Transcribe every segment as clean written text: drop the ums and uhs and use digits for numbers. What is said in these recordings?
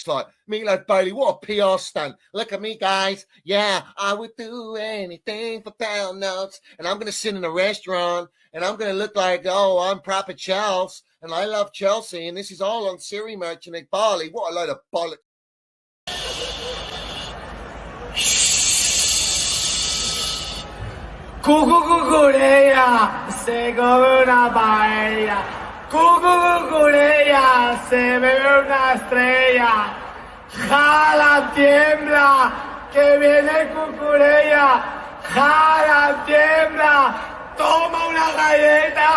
like Meatloaf Bailey, what a PR stunt. Look at me, guys. Yeah, I would do anything for pound notes. And I'm going to sit in a restaurant and I'm going to look like, oh, I'm proper Chelsea and I love Chelsea. And this is all on Siri Merchant at Barley. What a load of bollocks. Cucucucurea, se come una paella. Cucucucurea, se bebe una estrella. Jala, tiembla, que viene cucurea. Jala, tiembla, toma una galleta.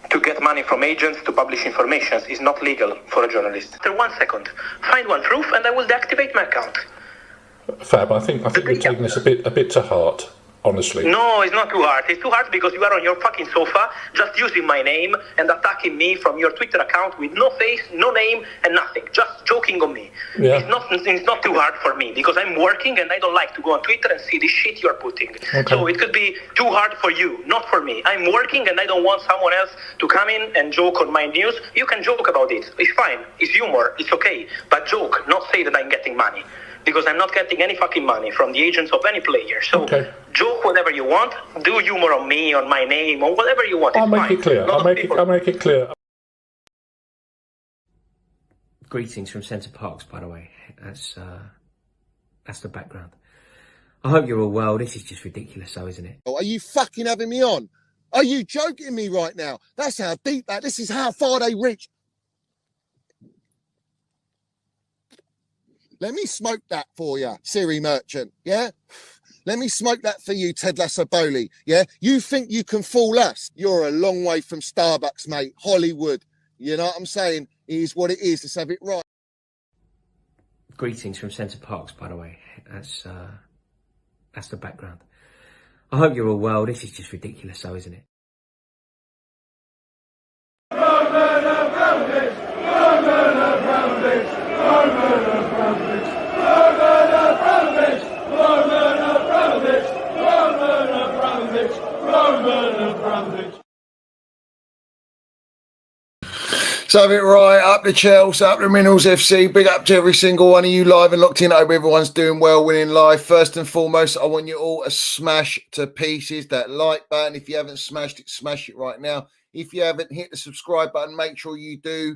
To get money from agents to publish information is not legal for a journalist. After 1 second, find one proof and I will deactivate my account. Fab, I think we've taken this a bit to heart, honestly. No, it's not too hard. It's too hard because you are on your fucking sofa just using my name and attacking me from your Twitter account with no face, no name and nothing. Just joking on me. Yeah. It's not too hard for me because I'm working and I don't like to go on Twitter and see the shit you're putting. Okay. So it could be too hard for you, not for me. I'm working and I don't want someone else to come in and joke on my news. You can joke about it. It's fine. It's humor. It's okay. But joke, not say that I'm getting money. Because I'm not getting any fucking money from the agents of any player. So joke whatever you want. Do humor on me, on my name, or whatever you want. I'll make it clear. I'll make it clear. Greetings from Centre Parks, by the way. That's the background. I hope you're all well. This is just ridiculous, though, isn't it? Are you fucking having me on? Are you joking me right now? That's how deep that. This is how far they reach. Let me smoke that for you, Siri Merchant, yeah? Let me smoke that for you, Ted Lasso-Bowley, yeah? You think you can fool us? You're a long way from Starbucks, mate. Hollywood. You know what I'm saying? It is what it is. Let's have it right. Greetings from Centre Parks, by the way. That's the background. I hope you're all well. This is just ridiculous, though, isn't it? So have it right, up the Chelsea, up the Minerals FC, big up to every single one of you live and locked in. I hope everyone's doing well, winning live. First and foremost, I want you all to smash to pieces that like button. If you haven't smashed it, smash it right now. If you haven't hit the subscribe button, make sure you do.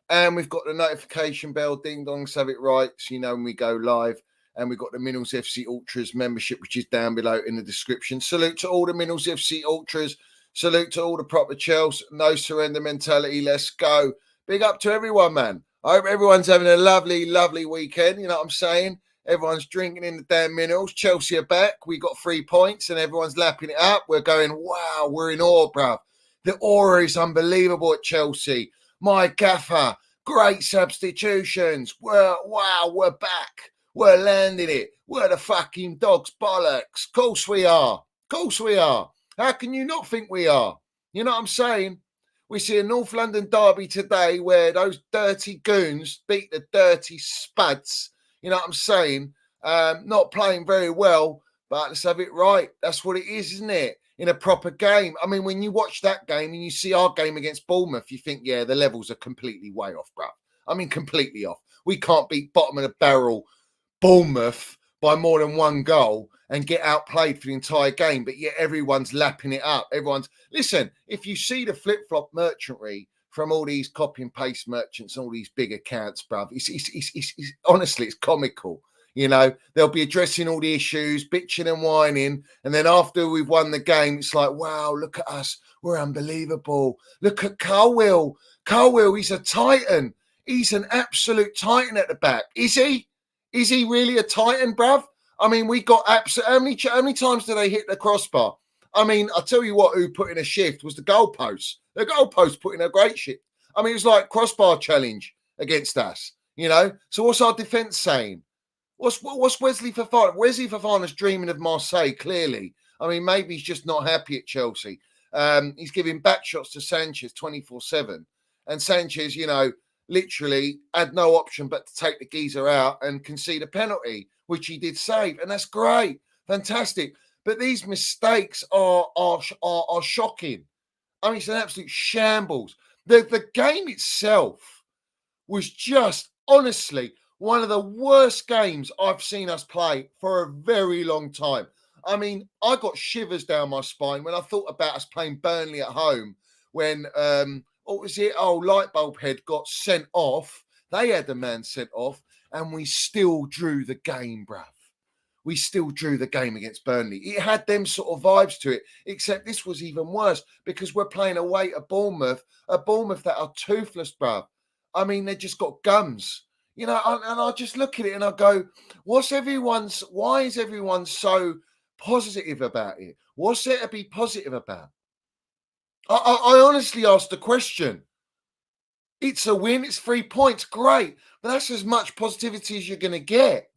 And we've got the notification bell, ding dong, so have it right, so you know when we go live. And we've got the Minerals FC Ultras membership, which is down below in the description. Salute to all the Minerals FC Ultras. Salute to all the proper Chelsea. No surrender mentality. Let's go. Big up to everyone, man. I hope everyone's having a lovely, lovely weekend. You know what I'm saying? Everyone's drinking in the damn Minerals. Chelsea are back. We got 3 points and everyone's lapping it up. We're going, wow, we're in awe, bruv. The aura is unbelievable at Chelsea. My gaffer. Great substitutions. Wow, we're back. We're landing it. We're the fucking dog's bollocks. Of course we are. Of course we are. How can you not think we are? You know what I'm saying? We see a North London derby today where those dirty goons beat the dirty spuds. You know what I'm saying? Not playing very well, but let's have it right. That's what it is, isn't it? In a proper game. I mean, when you watch that game and you see our game against Bournemouth, you think, yeah, the levels are completely way off, bro. I mean, completely off. We can't beat bottom of the barrel Bournemouth by more than 1 goal and get outplayed for the entire game, but yet everyone's lapping it up. Listen, if you see the flip-flop merchantry from all these copy and paste merchants, all these big accounts, bruv, it's honestly, it's comical. You know, they'll be addressing all the issues, bitching and whining, and then after we've won the game, it's like, wow, look at us. We're unbelievable. Look at Carwell. Carwell, he's a titan. He's an absolute titan at the back. Is he? Is he really a titan, bruv? I mean, we got absolutely... How many times did they hit the crossbar? I mean, I'll tell you what, who put in a shift was the goalpost. The goalpost put in a great shift. I mean, it was like crossbar challenge against us, you know? So what's our defence saying? What's Wesley Fofana? Wesley Fofana's dreaming of Marseille, clearly. I mean, maybe he's just not happy at Chelsea. He's giving back shots to Sanchez 24/7. And Sanchez, you know, literally had no option but to take the geezer out and concede a penalty, which he did save. And that's great. Fantastic. But these mistakes are shocking. I mean, it's an absolute shambles. The game itself was just, honestly, one of the worst games I've seen us play for a very long time. I mean, I got shivers down my spine when I thought about us playing Burnley at home when, what was it? Oh, Lightbulb Head got sent off. They had the man sent off and we still drew the game, bruv. We still drew the game against Burnley. It had them sort of vibes to it, except this was even worse because we're playing away at Bournemouth that are toothless, bruv. I mean, they just got gums. You know, and I just look at it and I go, why is everyone so positive about it? What's there to be positive about? I honestly asked the question. It's a win, it's 3 points, great. But that's as much positivity as you're going to get.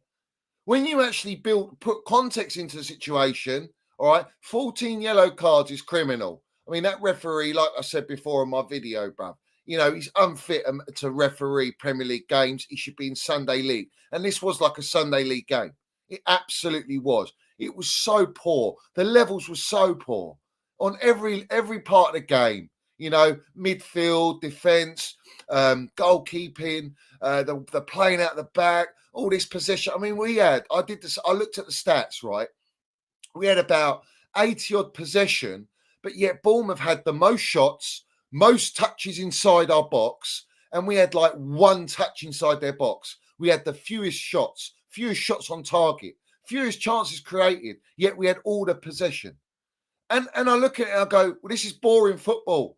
When you actually put context into the situation, all right, 14 yellow cards is criminal. I mean, that referee, like I said before in my video, bruv, you know, he's unfit to referee Premier League games. He should be in Sunday League. And this was like a Sunday League game. It absolutely was. It was so poor. The levels were so poor on every part of the game. You know, midfield, defence, goalkeeping, the playing out the back, all this possession. I mean, I looked at the stats, right? We had about 80 odd possession, but yet Bournemouth had the most shots, most touches inside our box, and we had like one touch inside their box. We had the fewest shots on target, fewest chances created, yet we had all the possession. And I look at it and I go, well, this is boring football.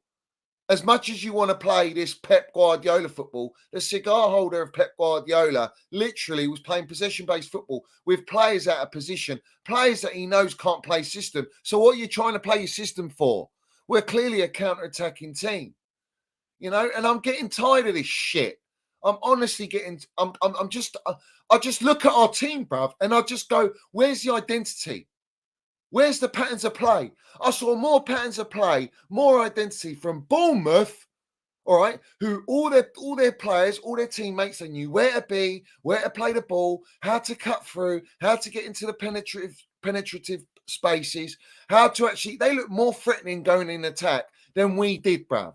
As much as you want to play this Pep Guardiola football, the cigar holder of Pep Guardiola literally was playing possession-based football with players out of position, players that he knows can't play system. So what are you trying to play your system for? We're clearly a counter-attacking team, you know, and I'm getting tired of this shit. I'm honestly I just look at our team, bruv, and I just go, where's the identity? Where's the patterns of play? I saw more patterns of play, more identity from Bournemouth, all right, who all their players, all their teammates, they knew where to be, where to play the ball, how to cut through, how to get into the penetrative spaces, how to actually, they look more threatening going in attack than we did, bruv.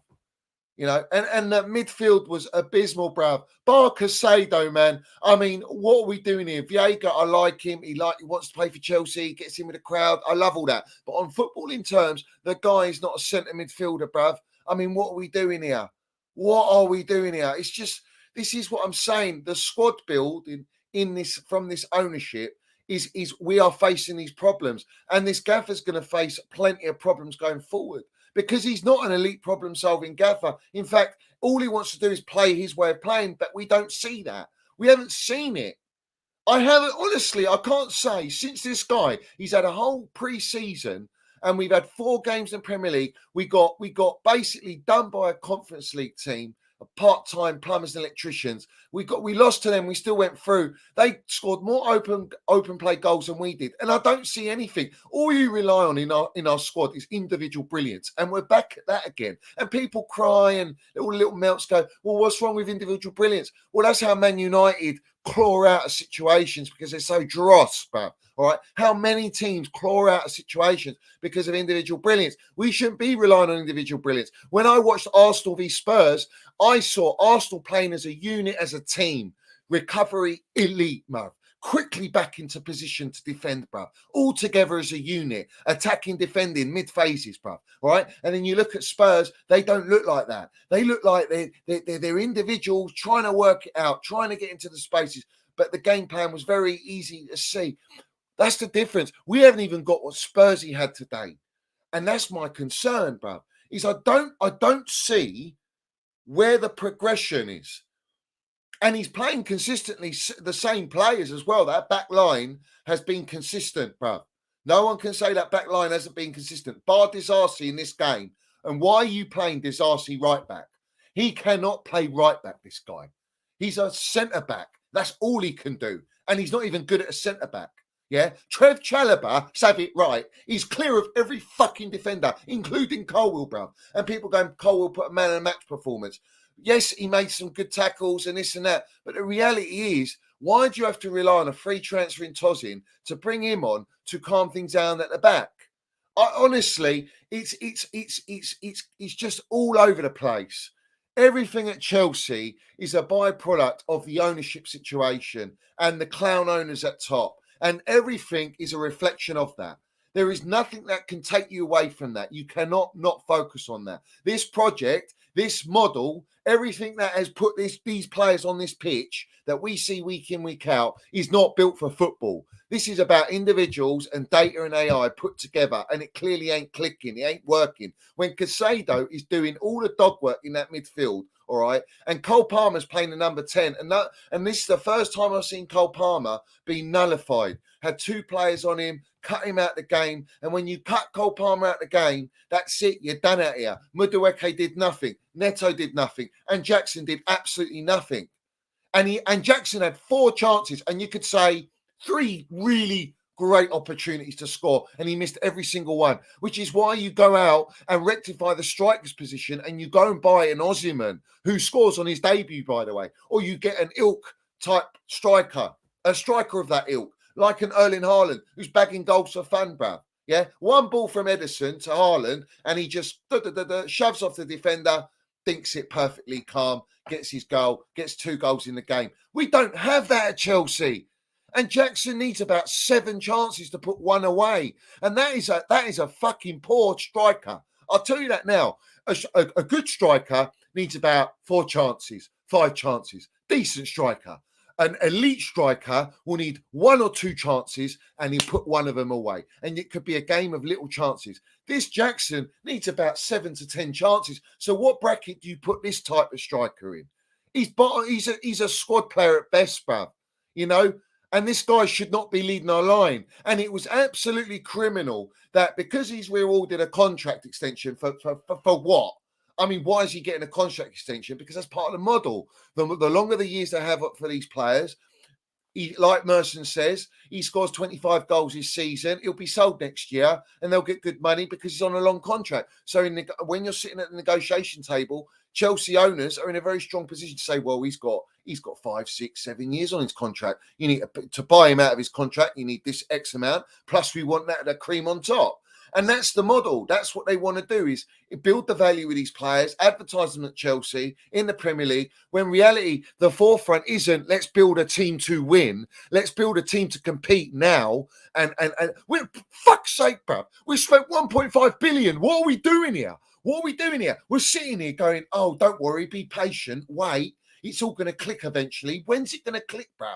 You know, and the midfield was abysmal, bruv. Bar Casado, man. I mean, what are we doing here? Viega, I like him. He wants to play for Chelsea. He gets in with the crowd. I love all that. But on footballing terms, the guy is not a centre midfielder, bruv. I mean, what are we doing here? What are we doing here? It's just, this is what I'm saying. The squad build in this from this ownership is we are facing these problems. And this gaffer's going to face plenty of problems going forward. Because he's not an elite problem-solving gaffer. In fact, all he wants to do is play his way of playing, but we don't see that. We haven't seen it. Honestly, I can't say, since this guy, he's had a whole pre-season and we've had 4 games in Premier League, we got basically done by a Conference League team, part-time plumbers and electricians. We lost to them. We still went through. They scored more open play goals than we did, and I don't see anything. All you rely on in our squad is individual brilliance, and we're back at that again. And people cry and little melts go, well, what's wrong with individual brilliance? Well, that's how Man United claw out of situations because they're so dross, bruv. All right. How many teams claw out of situations because of individual brilliance? We shouldn't be relying on individual brilliance. When I watched Arsenal v Spurs, I saw Arsenal playing as a unit, as a team. Recovery elite, bruv. Quickly back into position to defend, bruv. All together as a unit. Attacking, defending, mid phases, bruv. All right. And then you look at Spurs, they don't look like that. They look like they're individuals trying to work it out, trying to get into the spaces. But the game plan was very easy to see. That's the difference. We haven't even got what Spursy had today. And that's my concern, bro. Is I don't see where the progression is. And he's playing consistently the same players as well. That back line has been consistent, bro. No one can say that back line hasn't been consistent. Bar Disarcy in this game. And why are you playing Disarcy right back? He cannot play right back, this guy. He's a centre back. That's all he can do. And he's not even good at a centre back. Yeah, Trev Chalobah, have it right, he's clear of every fucking defender, including Colwill, bro. And people going, Colwill put a man of the match performance. Yes, he made some good tackles and this and that. But the reality is, why do you have to rely on a free transfer in Tozin to bring him on to calm things down at the back? Honestly, it's just all over the place. Everything at Chelsea is a byproduct of the ownership situation and the clown owners at top, and everything is a reflection of that. There is nothing that can take you away from that. You cannot not focus on that. This project, this model, everything that has put these players on this pitch that we see week in, week out is not built for football. This is about individuals and data and AI put together, and it clearly ain't clicking. It ain't working. When Casado is doing all the dog work in that midfield, all right, and Cole Palmer's playing the number 10, and this is the first time I've seen Cole Palmer be nullified. Had two players on him, cut him out the game, and when you cut Cole Palmer out the game, that's it. You're done out here. Madueke did nothing. Neto did nothing, and Jackson did absolutely nothing. And Jackson had 4 chances, and you could say 3 really great opportunities to score, and he missed every single one, which is why you go out and rectify the striker's position and you go and buy an Osimhen who scores on his debut, by the way, or you get an ilk type striker, a striker of that ilk, like an Erling Haaland who's bagging goals for fun, bruv. Yeah, one ball from Edison to Haaland, and he just shoves off the defender, thinks it perfectly calm, gets his goal, gets 2 goals in the game. We don't have that at Chelsea. And Jackson needs about 7 chances to put 1 away. And that is a fucking poor striker. I'll tell you that now. A good striker needs about 4 chances, 5 chances. Decent striker. An elite striker will need 1 or 2 chances and he'll put 1 of them away. And it could be a game of little chances. This Jackson needs about 7 to 10 chances. So what bracket do you put this type of striker in? He's a squad player at best, bruv. You know? And this guy should not be leading our line. And it was absolutely criminal that because he's rewarded a contract extension for what? I mean, why is he getting a contract extension? Because that's part of the model. The longer the years they have up for these players, like Merson says, he scores 25 goals this season. He'll be sold next year and they'll get good money because he's on a long contract. So when you're sitting at the negotiation table, Chelsea owners are in a very strong position to say, well, he's got 5, 6, 7 years on his contract. You need to buy him out of his contract. You need this X amount. Plus, we want that cream on top. And that's the model. That's what they want to do, is build the value with these players, advertise them at Chelsea in the Premier League, when reality, the forefront isn't let's build a team to win. Let's build a team to compete now. And we're, fuck's sake, bruv, we spent 1.5 billion. What are we doing here? What are we doing here? We're sitting here going, oh, don't worry, be patient, wait. It's all going to click eventually. When's it going to click, bruv?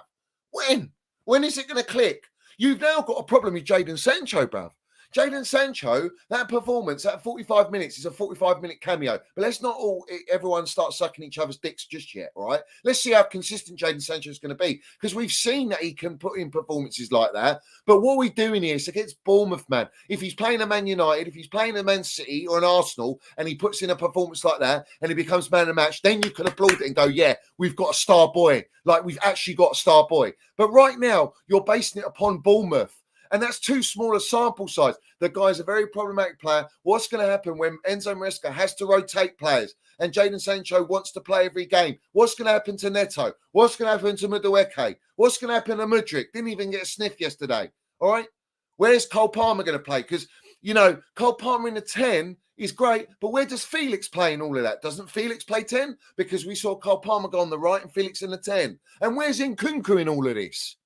When? When is it going to click? You've now got a problem with Jadon Sancho, bruv. Jadon Sancho, that performance, that 45 minutes is a 45-minute cameo. But let's not everyone start sucking each other's dicks just yet, all right? Let's see how consistent Jadon Sancho is going to be, because we've seen that he can put in performances like that. But what we're doing here is against Bournemouth, man. If he's playing a Man United, if he's playing a Man City or an Arsenal, and he puts in a performance like that, and he becomes man of the match, then you can applaud it and go, yeah, we've got a star boy. Like, we've actually got a star boy. But right now, you're basing it upon Bournemouth. And that's too small a sample size. The guy's a very problematic player. What's going to happen when Enzo Maresca has to rotate players and Jadon Sancho wants to play every game? What's going to happen to Neto? What's going to happen to Madueke? What's going to happen to Mudryk? Didn't even get a sniff yesterday. All right? Where's Cole Palmer going to play? Because, you know, Cole Palmer in the 10 is great, but where does Felix play in all of that? Doesn't Felix play 10? Because we saw Cole Palmer go on the right and Felix in the 10. And where's Nkunku in all of this?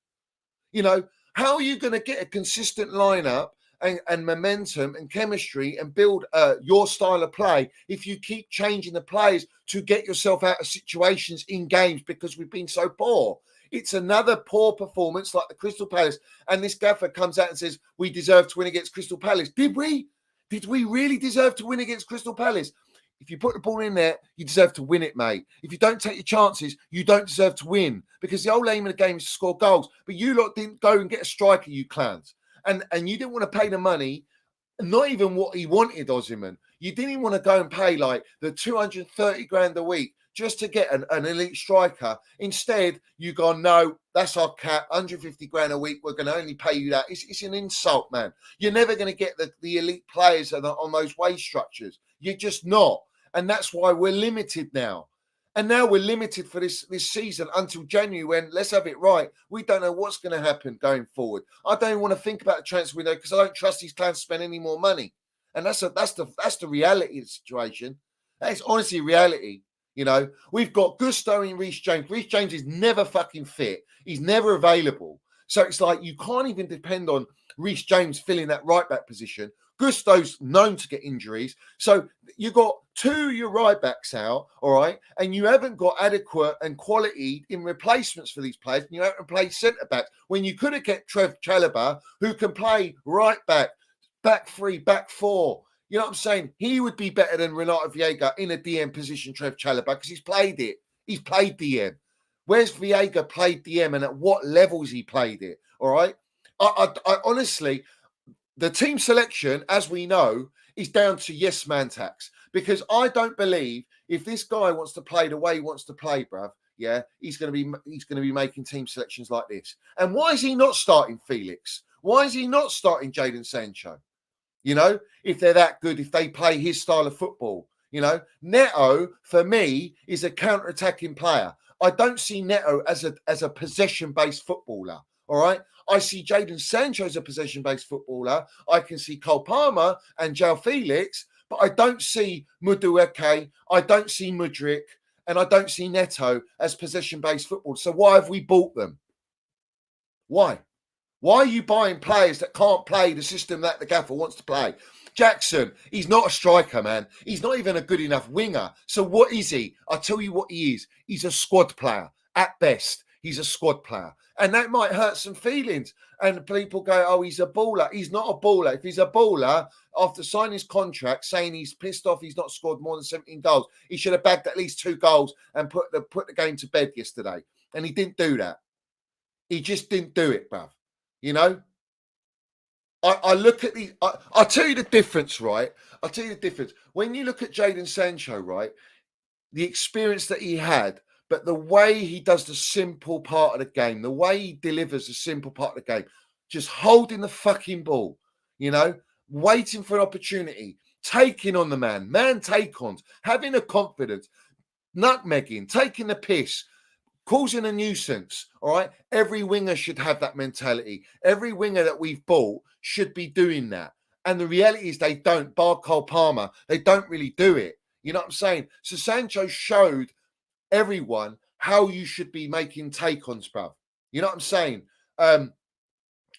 You know, how are you going to get a consistent lineup and momentum and chemistry and build your style of play if you keep changing the players to get yourself out of situations in games because we've been so poor? It's another poor performance like the Crystal Palace. And this gaffer comes out and says, we deserve to win against Crystal Palace. Did we? Did we really deserve to win against Crystal Palace? If you put the ball in there, you deserve to win it, mate. If you don't take your chances, you don't deserve to win, because the whole aim of the game is to score goals. But you lot didn't go and get a striker, you clowns. And you didn't want to pay the money, not even what he wanted, Osimhen. You didn't even want to go and pay like the 230 grand a week just to get an elite striker. Instead, you go, no, that's our cap, 150 grand a week. We're going to only pay you that. It's an insult, man. You're never going to get the elite players on those wage structures. You're just not. And that's why we're limited now. And now we're limited for this season until January when, let's have it right, we don't know what's going to happen going forward. I don't even want to think about the transfer window because I don't trust these clubs to spend any more money. And that's the reality of the situation. That is honestly reality. You know, we've got Gusto and Reece James. Reece James is never fucking fit. He's never available. So it's like you can't even depend on Reece James filling that right back position. Gusto's known to get injuries. So you got two of your right backs out, all right, and you haven't got adequate and quality in replacements for these players, and you haven't played centre backs when you could have kept Trev Chalobah, who can play right back, back three, back four. You know what I'm saying? He would be better than Renato Viega in a DM position, Trev Chalobah, because he's played it. He's played DM. Where's Viega played DM and at what levels he played it? All right. I honestly, the team selection, as we know, is down to yes man tax. Because I don't believe if this guy wants to play the way he wants to play, bruv, yeah, he's going to be making team selections like this. And why is he not starting Felix? Why is he not starting Jadon Sancho? You know, if they're that good, if they play his style of football, you know, Neto for me is a counter-attacking player. I don't see Neto as a possession-based footballer. All right. I see Jadon Sancho as a possession-based footballer. I can see Cole Palmer and João Felix, but I don't see Madueke, I don't see Mudryk, and I don't see Neto as possession-based football. So why have we bought them? Why? Why are you buying players that can't play the system that the gaffer wants to play? Jackson, he's not a striker, man. He's not even a good enough winger. So what is he? I'll tell you what he is. He's a squad player. At best, he's a squad player. And that might hurt some feelings. And people go, oh, he's a baller. He's not a baller. If he's a baller, after signing his contract, saying he's pissed off he's not scored more than 17 goals, he should have bagged at least 2 goals and put the game to bed yesterday. And he didn't do that. He just didn't do it, bruv. You know? I look at the... I'll tell you the difference, right? I'll tell you the difference. When you look at Jadon Sancho, right, the experience that he had, but the way he does the simple part of the game, the way he delivers the simple part of the game, just holding the fucking ball, you know, waiting for an opportunity, taking on the man take-ons, having a confidence, nutmegging, taking the piss, causing a nuisance, all right? Every winger should have that mentality. Every winger that we've bought should be doing that. And the reality is they don't, bar Cole Palmer, they don't really do it. You know what I'm saying? So Sancho showed everyone how you should be making take-ons, bruv. You know what I'm saying? I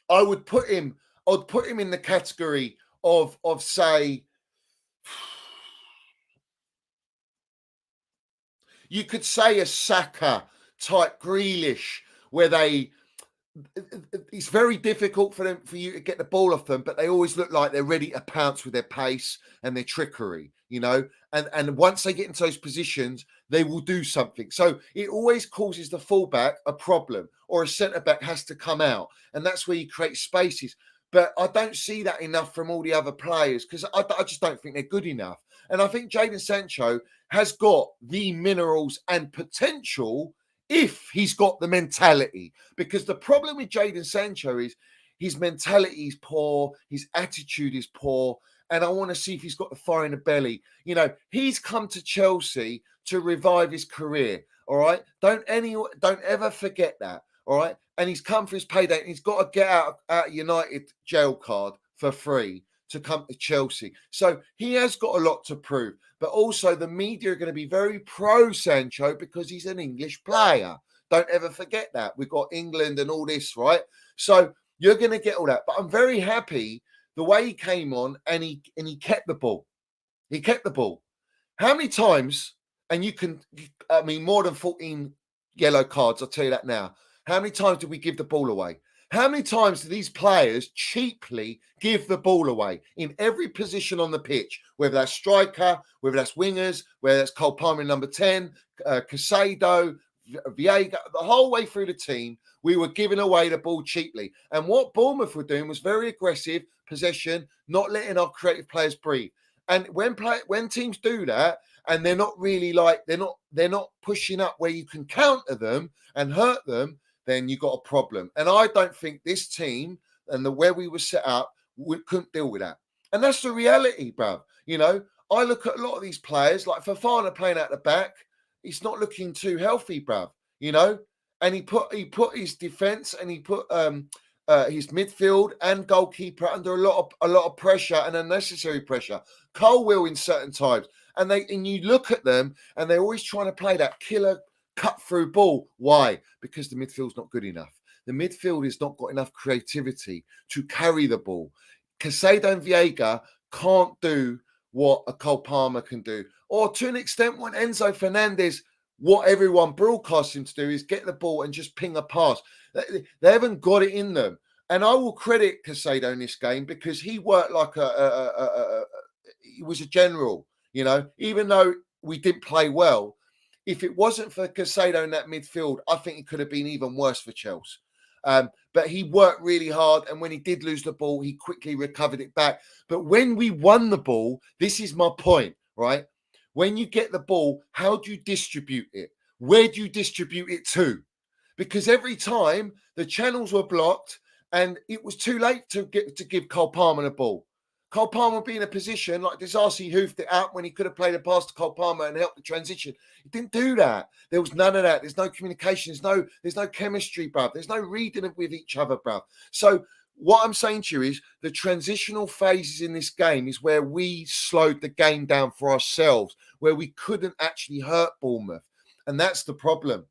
would put him in the category of say, you could say a Saka type, Grealish, where it's very difficult for you to get the ball off them, but they always look like they're ready to pounce with their pace and their trickery, you know, and once they get into those positions, they will do something. So it always causes the fullback a problem, or a centre-back has to come out, and that's where you create spaces. But I don't see that enough from all the other players because I just don't think they're good enough. And I think Jadon Sancho has got the minerals and potential if he's got the mentality. Because the problem with Jadon Sancho is his mentality is poor, his attitude is poor, and I want to see if he's got the fire in the belly. You know, he's come to Chelsea to revive his career, all right? Don't ever forget that, all right? And he's come for his payday, and he's got to get out United jail card for free to come to Chelsea. So he has got a lot to prove. But also the media are going to be very pro Sancho because he's an English player. Don't ever forget that. We've got England and all this, right? So you're going to get all that. But I'm very happy the way he came on and he kept the ball. He kept the ball. How many times, and more than 14 yellow cards, I'll tell you that now. How many times did we give the ball away? How many times do these players cheaply give the ball away in every position on the pitch, whether that's striker, whether that's wingers, whether that's Cole Palmer number 10, Casado, Viega, the whole way through the team, we were giving away the ball cheaply. And what Bournemouth were doing was very aggressive possession, not letting our creative players breathe. And when teams do that, and they're not really they're not pushing up where you can counter them and hurt them, then you got a problem. And I don't think this team and the way we were set up, we couldn't deal with that. And that's the reality, bruv. You know, I look at a lot of these players, like Fofana playing out the back. it's not looking too healthy, bruv. You know, and he put his defence and he put his midfield and goalkeeper under a lot of pressure and unnecessary pressure. Cole will in certain times, and you look at them and they're always trying to play that killer cut through ball. Why? Because the midfield's not good enough. The midfield has not got enough creativity to carry the ball. Caicedo and Viega can't do what a Cole Palmer can do, or to an extent, what Enzo Fernandez, what everyone broadcasts him to do is get the ball and just ping a pass. They haven't got it in them. And I will credit Caicedo in this game because he worked like he was a general, you know, even though we didn't play well. If it wasn't for Caicedo in that midfield, I think it could have been even worse for Chelsea. But he worked really hard, and when he did lose the ball, he quickly recovered it back. But when we won the ball, this is my point, right? When you get the ball, how do you distribute it? Where do you distribute it to? Because every time the channels were blocked and it was too late to give Cole Palmer the ball. Cole Palmer would be in a position like Disasi hoofed it out when he could have played a pass to Cole Palmer and helped the transition. He didn't do that. There was none of that. There's no communication. There's no chemistry, bruv. There's no reading with each other, bruv. So what I'm saying to you is the transitional phases in this game is where we slowed the game down for ourselves, where we couldn't actually hurt Bournemouth. And that's the problem.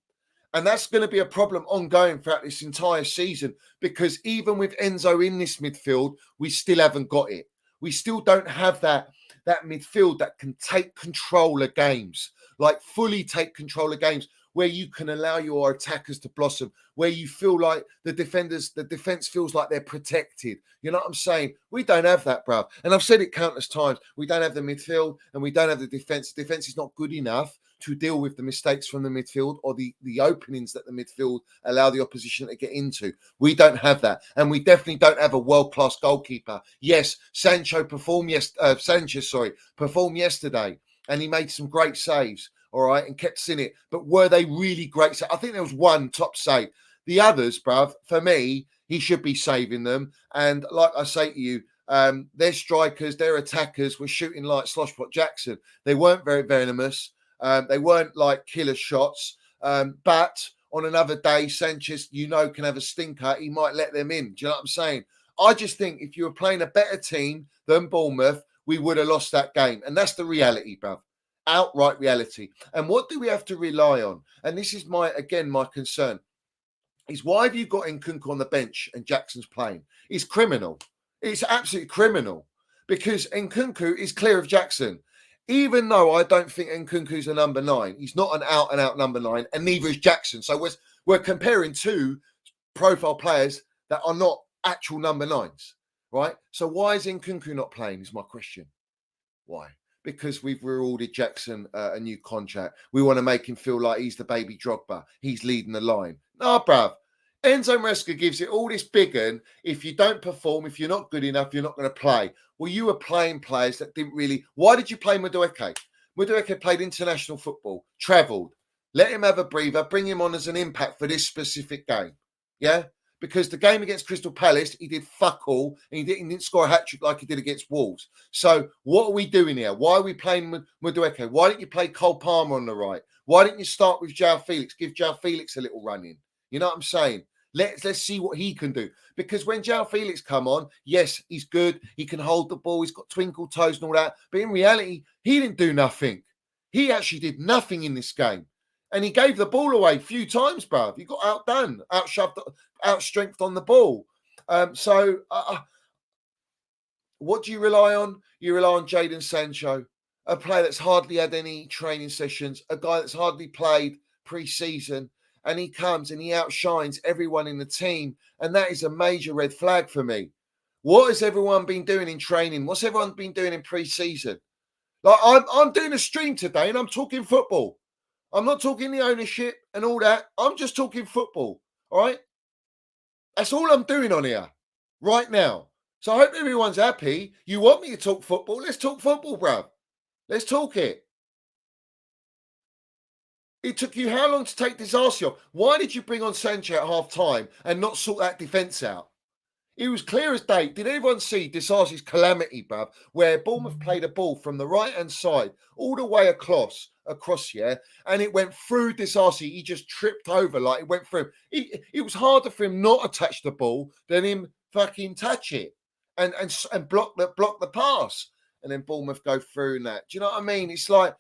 And that's going to be a problem ongoing throughout this entire season, because even with Enzo in this midfield, we still haven't got it. We still don't have that midfield that can take control of games, like fully take control of games, where you can allow your attackers to blossom, where you feel like the defense feels like they're protected. You know what I'm saying? We don't have that, bruv. And I've said it countless times. We don't have the midfield and we don't have the defense. The defense is not good enough to deal with the mistakes from the midfield or the openings that the midfield allow the opposition to get into. We don't have that. And we definitely don't have a world-class goalkeeper. Yes, Sanchez performed yesterday, and he made some great saves, all right, and kept in it. But were they really great saves? I think there was one top save. The others, bruv, for me, he should be saving them. And like I say to you, their strikers, their attackers were shooting like Sloshpot Jackson. They weren't very venomous. They weren't like killer shots. But on another day, Sanchez, can have a stinker. He might let them in. Do you know what I'm saying? I just think if you were playing a better team than Bournemouth, we would have lost that game. And that's the reality, bruv. Outright reality. And what do we have to rely on? And this is my concern. Is why have you got Nkunku on the bench and Jackson's playing? It's criminal. It's absolutely criminal. Because Nkunku is clear of Jackson. Even though I don't think Nkunku's a number 9, he's not an out-and-out number 9, and neither is Jackson. So we're comparing two profile players that are not actual number 9s, right? So why is Nkunku not playing is my question. Why? Because we've rewarded Jackson a new contract. We want to make him feel like he's the baby Drogba. He's leading the line. No, bruv. Enzo Maresca gives it all this big un. If you don't perform, if you're not good enough, you're not going to play. Well, you were playing players that didn't really... Why did you play Madueke? Madueke played international football, travelled. Let him have a breather, bring him on as an impact for this specific game. Yeah? Because the game against Crystal Palace, he did fuck all, and he didn't score a hat-trick like he did against Wolves. So what are we doing here? Why are we playing Madueke? Why didn't you play Cole Palmer on the right? Why didn't you start with João Felix? Give João Felix a little run in. You know what I'm saying? Let's see what he can do. Because when João Felix come on, yes, he's good. He can hold the ball. He's got twinkle toes and all that. But in reality, he didn't do nothing. He actually did nothing in this game. And he gave the ball away a few times, bruv. He got outdone, outshoved, outstrengthed on the ball. What do you rely on? You rely on Jadon Sancho, a player that's hardly had any training sessions, a guy that's hardly played pre-season. And he comes and he outshines everyone in the team. And that is a major red flag for me. What has everyone been doing in training? What's everyone been doing in pre-season? Like, I'm doing a stream today and I'm talking football. I'm not talking the ownership and all that. I'm just talking football. All right? That's all I'm doing on here right now. So I hope everyone's happy. You want me to talk football? Let's talk football, bruv. Let's talk it. It took you how long to take Disasi off? Why did you bring on Sancho at half time and not sort that defence out? It was clear as day. Did everyone see Disasi's calamity, bruv, where Bournemouth played a ball from the right-hand side all the way across across, yeah, and it went through Disasi. He just tripped over, like it went through. It was harder for him not to touch the ball than him fucking touch it and block the pass. And then Bournemouth go through and that. Do you know what I mean? It's like,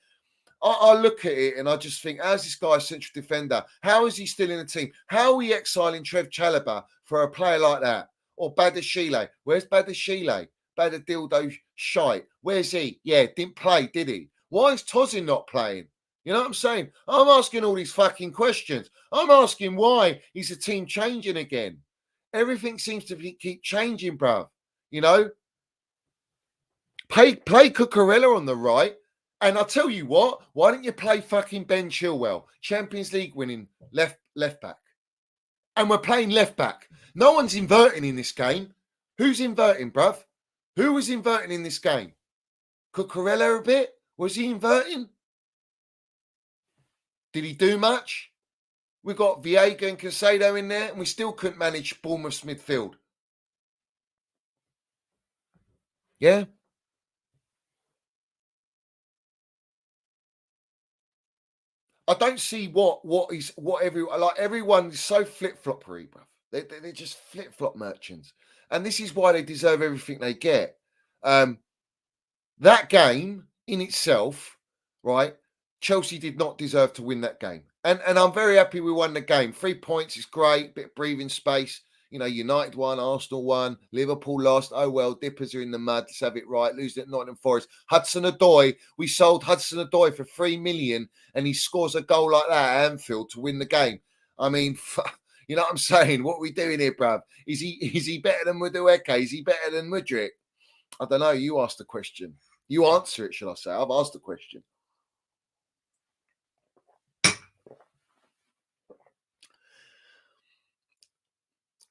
I look at it and I just think, how's this guy a central defender? How is he still in the team? How are we exiling Trev Chalobah for a player like that? Or Badashile? Where's Badashile? Badadildo shite. Where's he? Yeah, didn't play, did he? Why is Tozin not playing? You know what I'm saying? I'm asking all these fucking questions. I'm asking why is the team changing again? Everything seems to keep changing, bruv. You know? Play Cucurella on the right. And I'll tell you what, why don't you play fucking Ben Chilwell, Champions League winning left back? And we're playing left back. No one's inverting in this game. Who's inverting, bruv? Who was inverting in this game? Cucurella a bit? Was he inverting? Did he do much? We got Viega and Casado in there, and we still couldn't manage Bournemouth's midfield. Yeah? I don't see everyone is so flip-floppery, bruv. They're just flip-flop merchants. And this is why they deserve everything they get. That game in itself, right? Chelsea did not deserve to win that game. And I'm very happy we won the game. 3 points is great, bit of breathing space. You know, United won, Arsenal won, Liverpool lost. Oh, well, Dippers are in the mud. Let's have it right. Losing at Nottingham Forest. Hudson-Odoi, we sold Hudson-Odoi for 3 million and he scores a goal like that at Anfield to win the game. I mean, you know what I'm saying? What are we doing here, bruv? Is he better than Madueke? Is he better than Mudryk? I don't know. You asked the question. You answer it, shall I say? I've asked the question.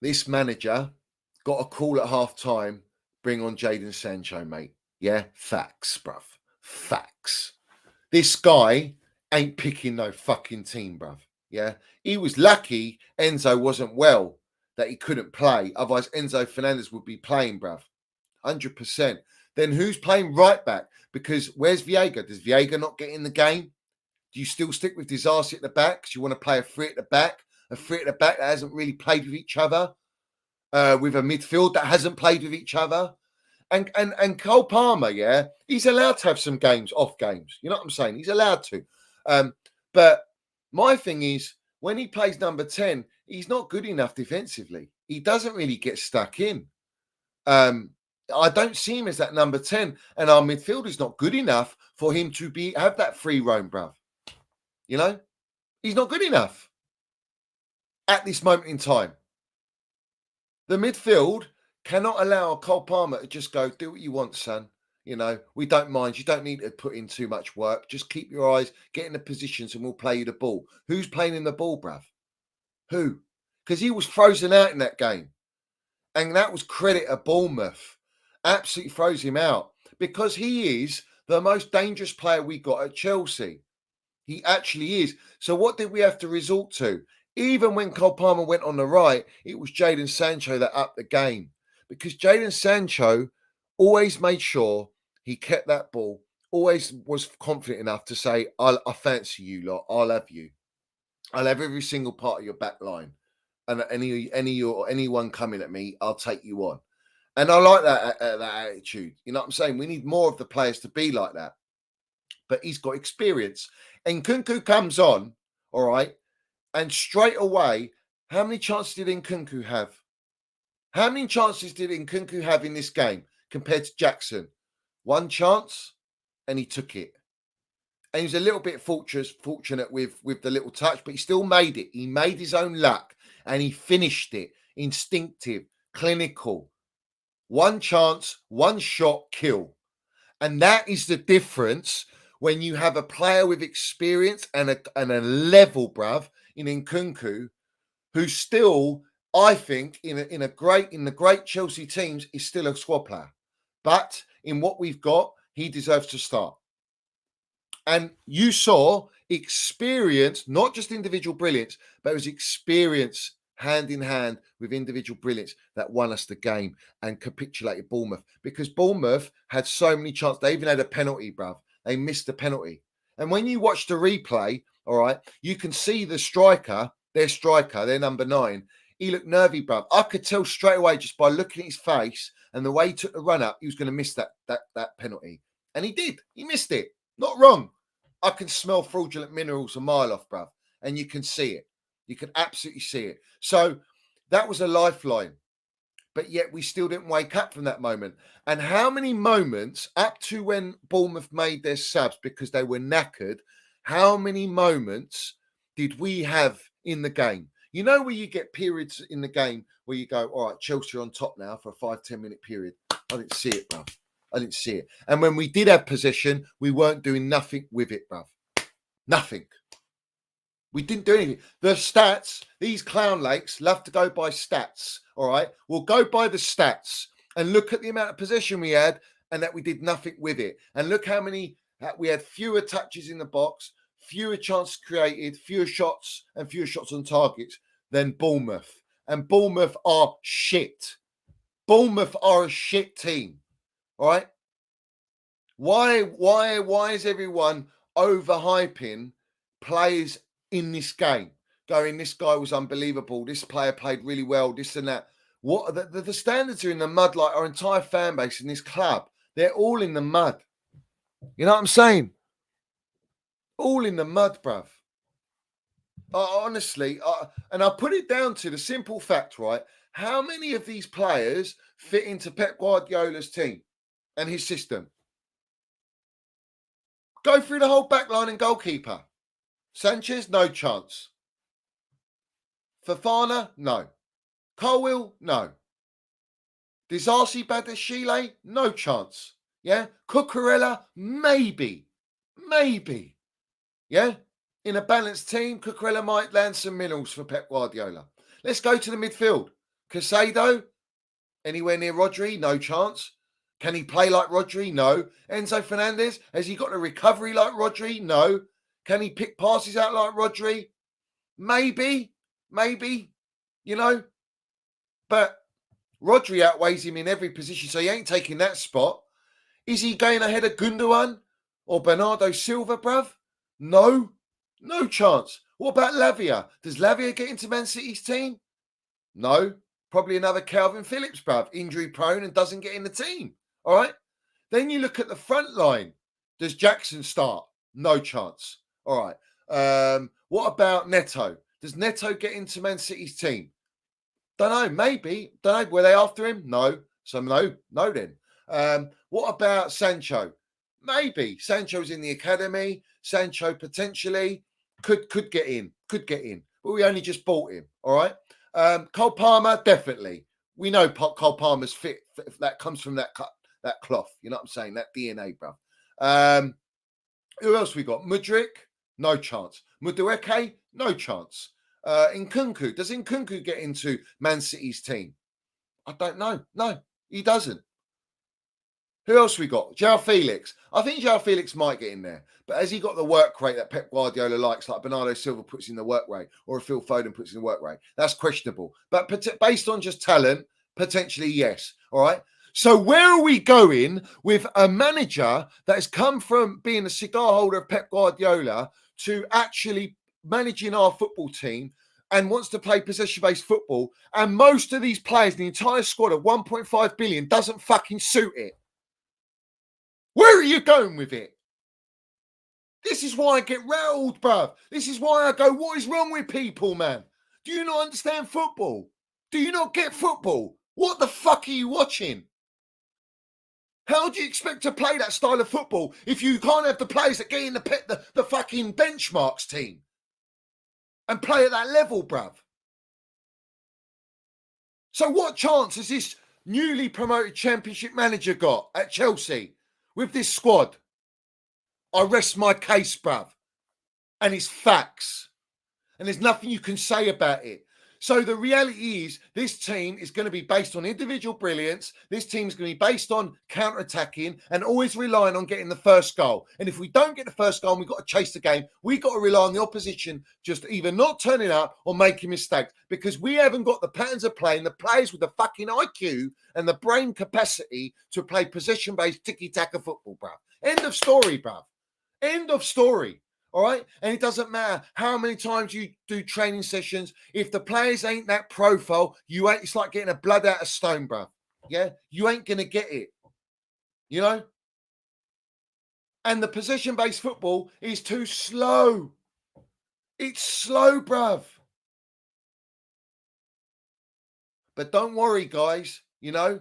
This manager got a call at half time, bring on Jadon Sancho, mate. Yeah, facts, bruv. Facts. This guy ain't picking no fucking team, bruv. Yeah, he was lucky Enzo wasn't well, that he couldn't play. Otherwise, Enzo Fernandez would be playing, bruv. 100%. Then who's playing right back? Because where's Viega? Does Viega not get in the game? Do you still stick with Disasi at the back? Because you want to play a three at the back? A three at the back that hasn't really played with each other, with a midfield that hasn't played with each other. And Cole Palmer, yeah, he's allowed to have some games, off games. You know what I'm saying? He's allowed to. But my thing is, when he plays number 10, he's not good enough defensively. He doesn't really get stuck in. I don't see him as that number 10. And our midfield is not good enough for him to have that free roam, bruv. You know? He's not good enough at this moment in time. The midfield cannot allow Cole Palmer to just go, do what you want, son. You know, we don't mind. You don't need to put in too much work. Just keep your eyes, get in the positions and we'll play you the ball. Who's playing in the ball, bruv? Who? Because he was frozen out in that game. And that was credit to Bournemouth. Absolutely froze him out. Because he is the most dangerous player we got at Chelsea. He actually is. So what did we have to resort to? Even when Cole Palmer went on the right, it was Jadon Sancho that upped the game. Because Jadon Sancho always made sure he kept that ball, always was confident enough to say, I fancy you lot, I'll have you. I'll have every single part of your back line. And anyone coming at me, I'll take you on. And I like that attitude. You know what I'm saying? We need more of the players to be like that. But he's got experience. And Nkunku comes on, all right, and straight away, how many chances did Nkunku have? How many chances did Nkunku have in this game compared to Jackson? 1 chance, and he took it. And he was a little bit fortunate with the little touch, but he still made it. He made his own luck, and he finished it. Instinctive, clinical. 1 chance, 1 shot, kill. And that is the difference when you have a player with experience and a level, bruv, in Nkunku, who still, I think, in the great Chelsea teams, is still a squad player. But in what we've got, he deserves to start. And you saw experience, not just individual brilliance, but it was experience hand in hand with individual brilliance that won us the game and capitulated Bournemouth. Because Bournemouth had so many chances. They even had a penalty, bruv. They missed the penalty. And when you watch the replay, all right, you can see the striker, their number 9. He looked nervy, bruv. I could tell straight away just by looking at his face and the way he took the run up, he was going to miss that penalty. And he did. He missed it. Not wrong. I can smell fraudulent minerals a mile off, bruv. And you can see it. You can absolutely see it. So that was a lifeline. But yet we still didn't wake up from that moment. And how many moments up to when Bournemouth made their subs because they were knackered, how many moments did we have in the game? You know, where you get periods in the game where you go, all right, Chelsea are on top now for a 5-10 minute period. I didn't see it, bruv. I didn't see it. And when we did have possession, we weren't doing nothing with it, bruv. Nothing. We didn't do anything. The stats, these clown lakes love to go by stats, all right? We'll go by the stats and look at the amount of possession we had and that we did nothing with it. And look how many, we had fewer touches in the box, fewer chances created, fewer shots on targets than Bournemouth. And Bournemouth are shit. Bournemouth are a shit team, all right? Why is everyone overhyping players in this game, going, this guy was unbelievable, this player played really well, this and that? What the standards are in the mud, like our entire fan base in this club. They're all in the mud. You know what I'm saying? All in the mud, bruv. Honestly, and I put it down to the simple fact, right? How many of these players fit into Pep Guardiola's team and his system? Go through the whole back line and goalkeeper. Sanchez, no chance. Fofana, no. Colwill, no. Disasi Badashile, no chance. Yeah? Cucurella, maybe. Yeah? In a balanced team, Cucurella might land some minerals for Pep Guardiola. Let's go to the midfield. Casado, anywhere near Rodri, no chance. Can he play like Rodri? No. Enzo Fernandez, has he got a recovery like Rodri? No. Can he pick passes out like Rodri? Maybe, you know. But Rodri outweighs him in every position, so he ain't taking that spot. Is he going ahead of Gundogan or Bernardo Silva, bruv? No chance. What about Lavia? Does Lavia get into Man City's team? No. Probably another Calvin Phillips, bruv. Injury prone and doesn't get in the team. All right. Then you look at the front line. Does Jackson start? No chance. All right. What about Neto? Does Neto get into Man City's team? Don't know. Maybe. Don't know. Were they after him? No. So no then. What about Sancho? Maybe. Sancho's in the academy. Sancho potentially could get in. But we only just bought him. All right. Cole Palmer, definitely. We know Cole Palmer's fit. That comes from that cloth. You know what I'm saying? That DNA, bro. Who else we got? Mudryk, no chance. Madueke, no chance. Nkunku, does Nkunku get into Man City's team? I don't know. No, he doesn't. Who else we got? João Felix. I think João Felix might get in there. But has he got the work rate that Pep Guardiola likes, like Bernardo Silva puts in the work rate, or a Phil Foden puts in the work rate? That's questionable. But based on just talent, potentially yes. All right. So where are we going with a manager that has come from being a cigar holder of Pep Guardiola to actually managing our football team and wants to play possession-based football, and most of these players, the entire squad of 1.5 billion, doesn't fucking suit it? Where are you going with it? This is why I get rattled, bruv. This is why I go, what is wrong with people, man? Do you not understand football? Do you not get football? What the fuck are you watching? How do you expect to play that style of football if you can't have the players that get in the fucking benchmarks team and play at that level, bruv? So what chance has this newly promoted Championship manager got at Chelsea with this squad? I rest my case, bruv. And it's facts. And there's nothing you can say about it. So the reality is this team is going to be based on individual brilliance. This team is going to be based on counter-attacking and always relying on getting the first goal. And if we don't get the first goal and we've got to chase the game, we've got to rely on the opposition just either not turning up or making mistakes, because we haven't got the patterns of play and the players with the fucking IQ and the brain capacity to play possession-based tiki-taka football, bruv. End of story, bruv. End of story. All right. And it doesn't matter how many times you do training sessions. If the players ain't that profile, it's like getting a blood out of stone, bro. Yeah. You ain't going to get it. You know? And the possession-based football is too slow. It's slow, bruv. But don't worry, guys. You know,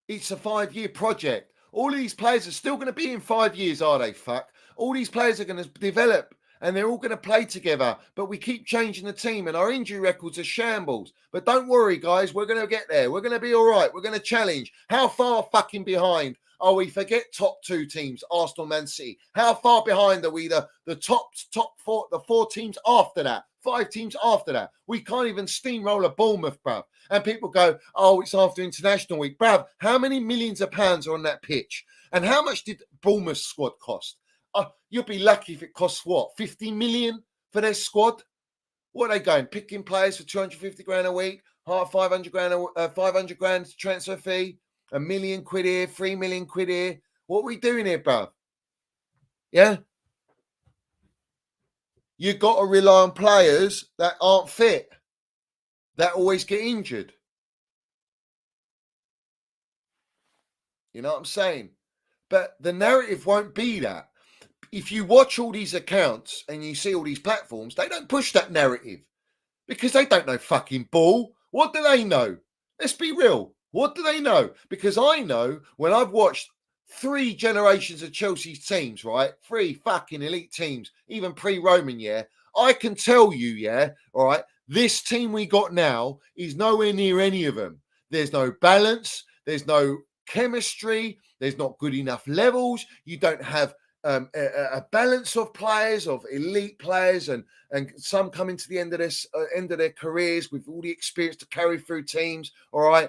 it's a 5-year project. All of these players are still going to be in 5 years, are they? Fuck. All these players are going to develop and they're all going to play together. But we keep changing the team and our injury records are shambles. But don't worry, guys. We're going to get there. We're going to be all right. We're going to challenge. How far fucking behind are we? Forget top 2 teams, Arsenal, Man City. How far behind are we? The top 4, the 4 teams after that, 5 teams after that. We can't even steamroll a Bournemouth, bruv. And people go, oh, it's after international week. Bruv, how many millions of pounds are on that pitch? And how much did Bournemouth's squad cost? You'll be lucky if it costs what, 50 million for their squad? What are they going? Picking players for 250 grand a week, 500 grand transfer fee, £1 million here, 3 million quid here. What are we doing here, bruv? Yeah? You've got to rely on players that aren't fit, that always get injured. You know what I'm saying? But the narrative won't be that. If you watch all these accounts and you see all these platforms, they don't push that narrative because they don't know fucking ball. What do they know? Let's be real. What do they know? Because I know when I've watched 3 generations of Chelsea's teams, right? 3 fucking elite teams, even pre-Roman, yeah. I can tell you, yeah, all right, this team we got now is nowhere near any of them. There's no balance. There's no chemistry. There's not good enough levels. You don't have a balance of players, of elite players, and some coming to the end of their careers with all the experience to carry through teams. All right,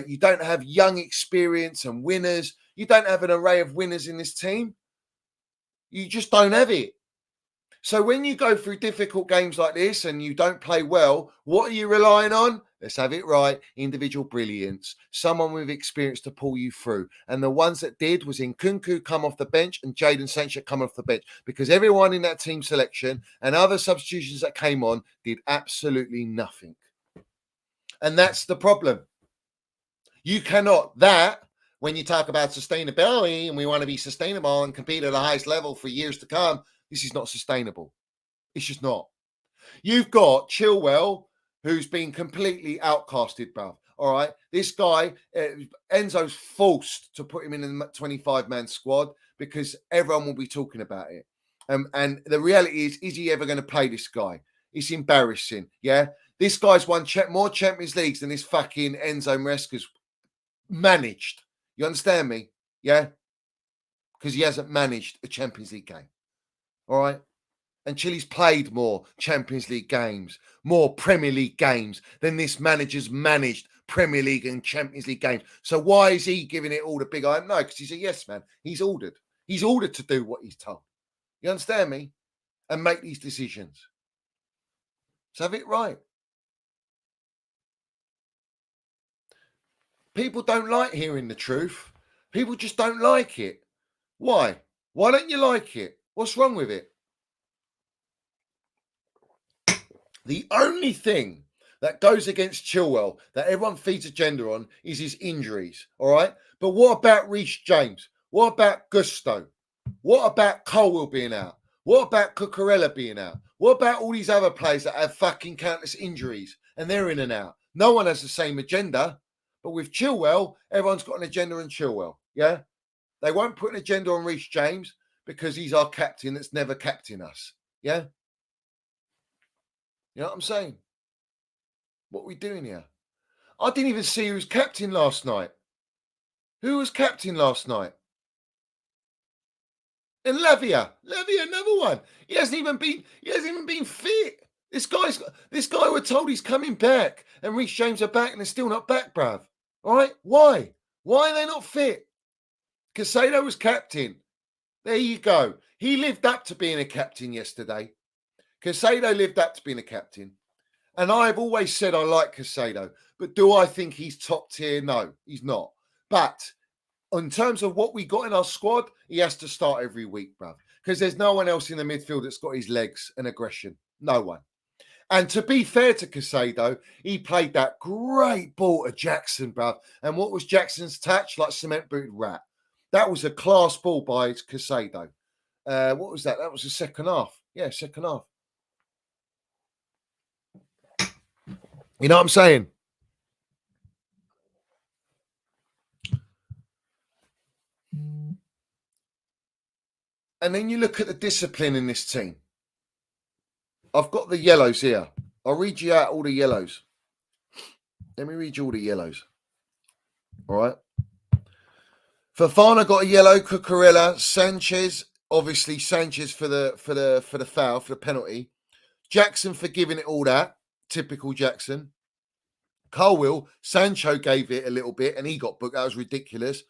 you don't have young experience and winners. You don't have an array of winners in this team. You just don't have it. So when you go through difficult games like this and you don't play well, what are you relying on? Let's have it right. Individual brilliance. Someone with experience to pull you through. And the ones that did was Nkunku come off the bench and Jadon Sancho come off the bench, because everyone in that team selection and other substitutions that came on did absolutely nothing. And that's the problem. You cannot, when you talk about sustainability and we want to be sustainable and compete at the highest level for years to come, this is not sustainable. It's just not. You've got Chilwell, who's been completely outcasted, bruv. All right. This guy, Enzo's forced to put him in the 25-man squad because everyone will be talking about it. And the reality is he ever going to play this guy? It's embarrassing. Yeah. This guy's won more Champions Leagues than this fucking Enzo Maresca's managed. You understand me? Yeah. Because he hasn't managed a Champions League game. All right. And Chile's played more Champions League games, more Premier League games than this manager's managed Premier League and Champions League games. So why is he giving it all the big eye? No, because he's a yes man. He's ordered. He's ordered to do what he's told. You understand me? And make these decisions. So have it right. People don't like hearing the truth. People just don't like it. Why? Why don't you like it? What's wrong with it? The only thing that goes against Chilwell that everyone feeds agenda on is his injuries, all right? But what about Reece James? What about Gusto? What about Colwell being out? What about Cucurella being out? What about all these other players that have fucking countless injuries and they're in and out? No one has the same agenda. But with Chilwell, everyone's got an agenda on Chilwell, yeah? They won't put an agenda on Reece James because he's our captain that's never captained us, yeah? You know what I'm saying? What are we doing here? I didn't even see who was captain last night. Who was captain last night? And Lavia, another one. He hasn't even been fit. This guy we're told he's coming back, and Reece James are back, and they're still not back, bruv. All right? Why? Why are they not fit? Casado was captain. There you go. He lived up to being a captain yesterday. Casado lived up to being a captain. And I've always said I like Casado. But do I think he's top tier? No, he's not. But in terms of what we got in our squad, he has to start every week, bruv. Because there's no one else in the midfield that's got his legs and aggression. No one. And to be fair to Caicedo, he played that great ball to Jackson, bruv. And what was Jackson's touch? Like cement-booted rat. That was a class ball by Caicedo. What was that? That was the second half. Yeah, second half. You know what I'm saying? And then you look at the discipline in this team. I've got the yellows here. I'll read you out all the yellows. Let me read you all the yellows. All right. Fofana got a yellow. Cucurella, Sanchez, obviously Sanchez for the foul, for the penalty. Jackson for giving it all that. Typical Jackson. Colwill, Sancho gave it a little bit and he got booked. That was ridiculous.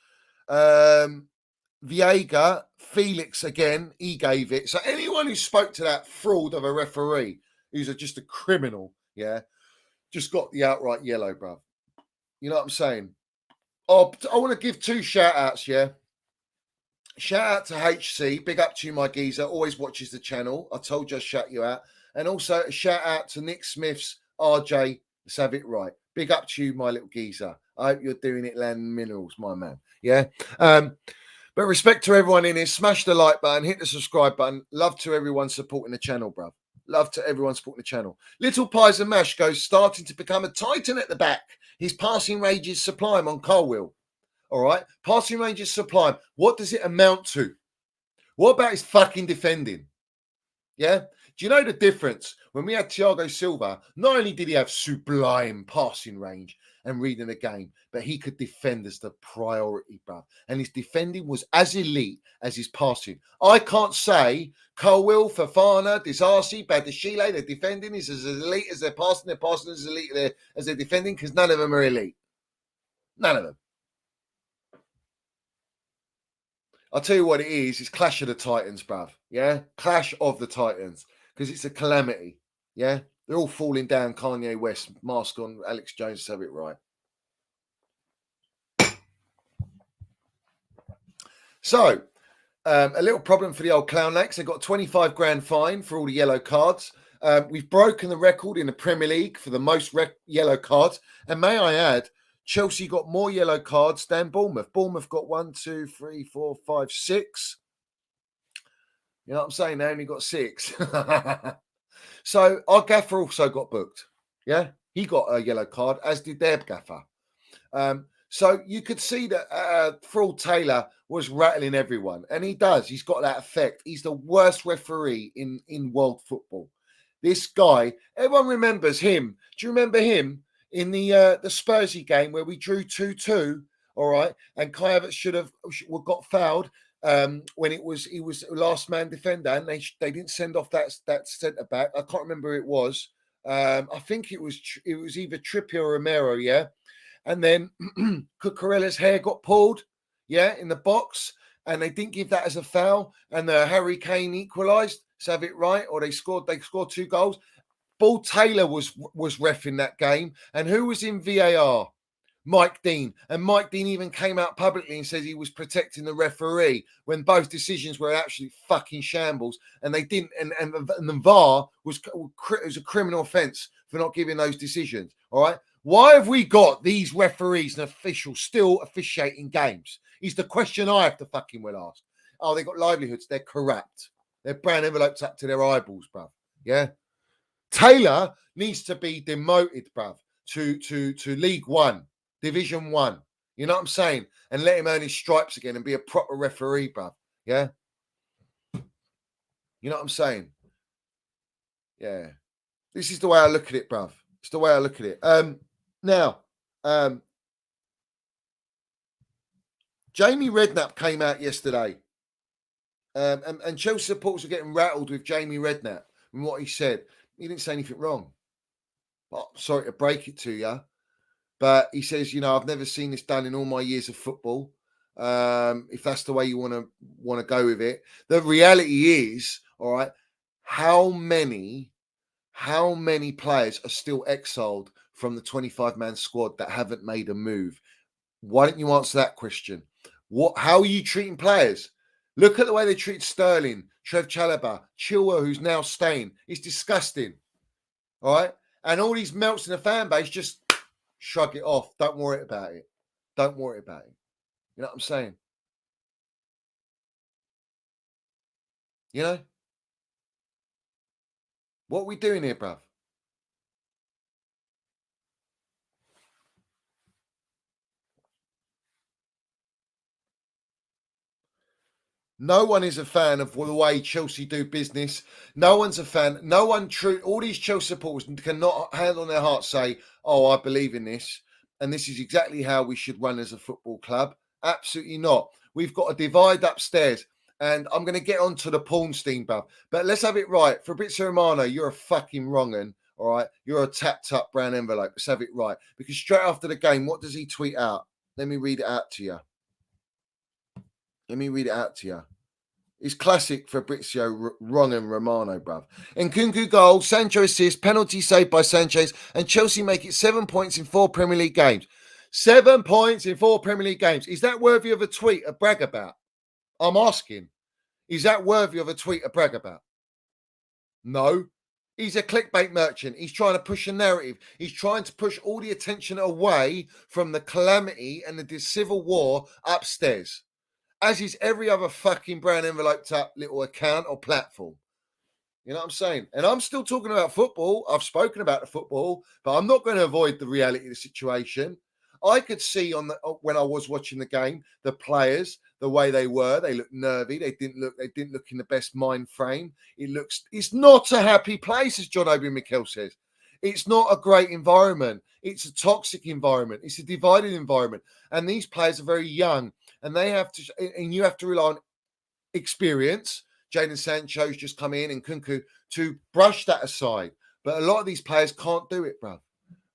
Viega, Felix again, he gave it. So anyone who spoke to that fraud of a referee, who's just a criminal, yeah, just got the outright yellow, bro. You know what I'm saying? Oh, I want to give 2 shout-outs, yeah. Shout out to HC. Big up to you, my geezer. Always watches the channel. I told you I'd shout you out. And also a shout out to Nick Smith's RJ. Let's have it right. Big up to you, my little geezer. I hope you're doing it, Land Minerals, my man. Yeah. But respect to everyone in here. Smash the like button, hit the subscribe button. Love to everyone supporting the channel, bruv. Love to everyone supporting the channel. Little Pies and Mash goes starting to become a titan at the back. His passing range is sublime on Colwill. All right. Passing range is sublime. What does it amount to? What about his fucking defending? Yeah. Do you know the difference? When we had Thiago Silva, not only did he have sublime passing range and reading the game, but he could defend as the priority, bruv. And his defending was as elite as his passing. I can't say Colwill, Fofana, Disasi, Badashile, their defending is as elite as their passing is as elite as their defending, because none of them are elite. None of them. I'll tell you what it is. It's Clash of the Titans, bruv. Yeah? Clash of the Titans. Because it's a calamity. Yeah? They're all falling down. Kanye West, mask on, Alex Jones, have it right. So, a little problem for the old Clown Lakes. They've got a 25 grand fine for all the yellow cards. We've broken the record in the Premier League for the most yellow cards. And may I add, Chelsea got more yellow cards than Bournemouth. Bournemouth got 1, 2, 3, 4, 5, 6. You know what I'm saying? They only got 6. So our gaffer also got booked. Yeah, he got a yellow card, as did their gaffer. So you could see that Fraud Taylor was rattling everyone. And he does. He's got that effect. He's the worst referee in world football. This guy, everyone remembers him. Do you remember him? In the Spursy game where we drew 2-2, all right, and Kai Havertz should have got fouled when he was last man defender, and they didn't send off that centre back. I can't remember who it was. I think it was either Trippier or Romero, yeah. And then Cucurella's hair got pulled, yeah, in the box, and they didn't give that as a foul, and the Harry Kane equalised. So have it right, or they scored 2 goals. Ball Taylor was reffing that game. And who was in VAR? Mike Dean. And Mike Dean even came out publicly and said he was protecting the referee when both decisions were absolutely fucking shambles. And they didn't. And the VAR was a criminal offence for not giving those decisions. All right. Why have we got these referees and officials still officiating games? Is the question I have to fucking well ask. Oh, they got livelihoods. They're corrupt. They're brown envelopes up to their eyeballs, bruv. Yeah. Taylor needs to be demoted, bruv, to League One, Division 1. You know what I'm saying? And let him earn his stripes again and be a proper referee, bruv. Yeah? You know what I'm saying? Yeah. This is the way I look at it, bruv. It's the way I look at it. Now, Jamie Redknapp came out yesterday. And Chelsea supporters are getting rattled with Jamie Redknapp and what he said. He didn't say anything wrong. But sorry to break it to you. But he says, I've never seen this done in all my years of football. If that's the way you want to go with it. The reality is, all right, how many players are still exiled from the 25-man squad that haven't made a move? Why don't you answer that question? How are you treating players? Look at the way they treat Sterling, Trev Chalobah, Chilwell, who's now staying. It's disgusting. All right? And all these melts in the fan base, just shrug it off. Don't worry about it. Don't worry about it. You know what I'm saying? You know? What are we doing here, bruv? No one is a fan of the way Chelsea do business. No one's a fan. No one true. All these Chelsea supporters cannot hand on their heart say, "Oh, I believe in this, and this is exactly how we should run as a football club." Absolutely not. We've got a divide upstairs, and I'm going to get onto the Pornstein, bruv. But let's have it right. Fabrizio Romano, you're a fucking wrong 'un. All right, you're a tapped up brown envelope. Let's have it right. Because straight after the game, what does he tweet out? Let me read it out to you. It's classic Fabrizio Wrong and Romano, bruv. Nkunku goal, Sancho assist, penalty saved by Sanchez, and Chelsea make it 7 points in 4 Premier League games. 7 points in 4 Premier League games. Is that worthy of a tweet to brag about? I'm asking. Is that worthy of a tweet to brag about? No. He's a clickbait merchant. He's trying to push a narrative. He's trying to push all the attention away from the calamity and the civil war upstairs, as is every other fucking brown enveloped up little account or platform. You know what I'm saying? And I'm still talking about football. I've spoken about the football, but I'm not going to avoid the reality of the situation. I could see when I was watching the game, the players, the way they were. They looked nervy. They didn't look in the best mind frame. It's not a happy place, as John Obi Mikel says. It's not a great environment. It's a toxic environment. It's a divided environment. And these players are very young. And you have to rely on experience. Jadon Sancho's just come in and Nkunku to brush that aside. But a lot of these players can't do it, bro.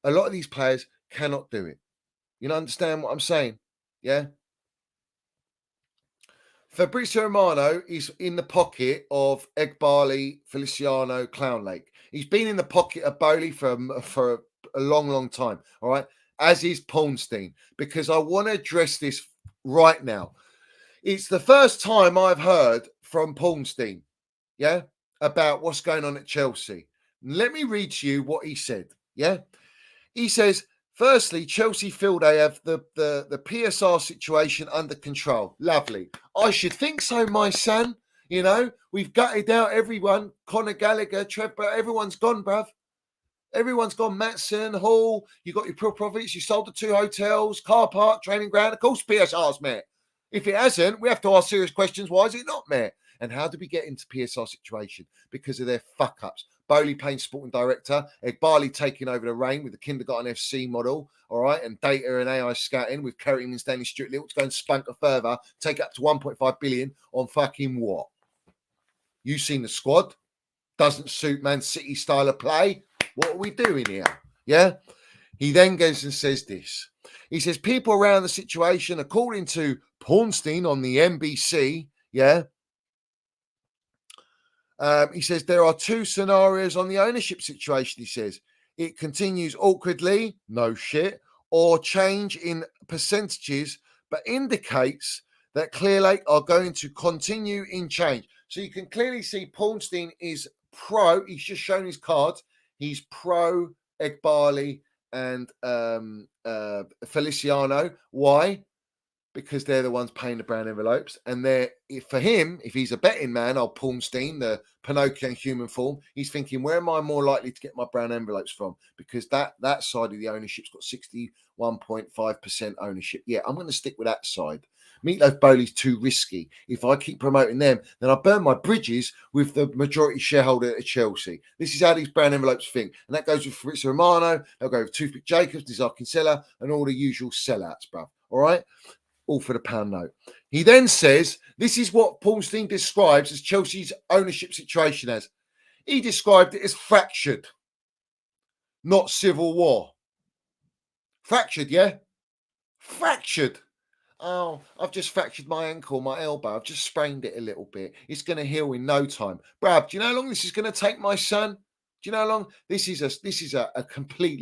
A lot of these players cannot do it. You understand what I'm saying? Yeah. Fabrizio Romano is in the pocket of Egbali, Feliciano, Clown Lake. He's been in the pocket of Bowley for a long, long time. All right. As is Pornstein, because I want to address this right now. It's the first time I've heard from Pornstein, yeah, about what's going on at Chelsea. Let me read to you what he said, yeah? He says, firstly, Chelsea feel they have the PSR situation under control. Lovely. I should think so, my son. You know, we've gutted out everyone. Conor Gallagher, Trevor, everyone's gone, bruv. Everyone's gone. Matson, Hall, you got your pure profits, you sold the 2 hotels, car park, training ground. Of course, PSR's met. If it hasn't, we have to ask serious questions. Why is it not met? And how did we get into PSR situation? Because of their fuck-ups. Bowley Payne, sporting director, Egbali taking over the reign with the kindergarten FC model, all right, and data and AI scouting with Kerry and Stanley Stuart Little to go and spunk her further, take up to 1.5 billion on fucking what? You've seen the squad. Doesn't suit Man City style of play. What are we doing here? Yeah? He then goes and says this. He says, people around the situation, according to Pornstein on the NBC, yeah, he says there are 2 scenarios on the ownership situation. He says it continues awkwardly, no shit, or change in percentages, but indicates that Clearlake are going to continue in change. So you can clearly see Pornstein is pro. He's just shown his cards. He's pro Egbali and Feliciano. Why? Because they're the ones paying the brown envelopes. And for him, if he's a betting man, old Pornstein, the Pinocchio in human form, he's thinking, where am I more likely to get my brown envelopes from? Because that side of the ownership's got 61.5% ownership. Yeah, I'm going to stick with that side. Meatloaf Bowley's too risky. If I keep promoting them, then I burn my bridges with the majority shareholder at Chelsea. This is how these brown envelopes think. And that goes with Fabrizio Romano, they'll go with Toothpick Jacobs, Desire Kinsella, and all the usual sellouts, bruv. All right? All for the pound note. He then says, this is what Pornstein describes as Chelsea's ownership situation as. He described it as fractured, not civil war. Fractured, yeah? Fractured. Oh, I've just fractured my ankle, my elbow. I've just sprained it a little bit. It's going to heal in no time. Brad, do you know how long this is going to take, my son? Do you know how long? This is a complete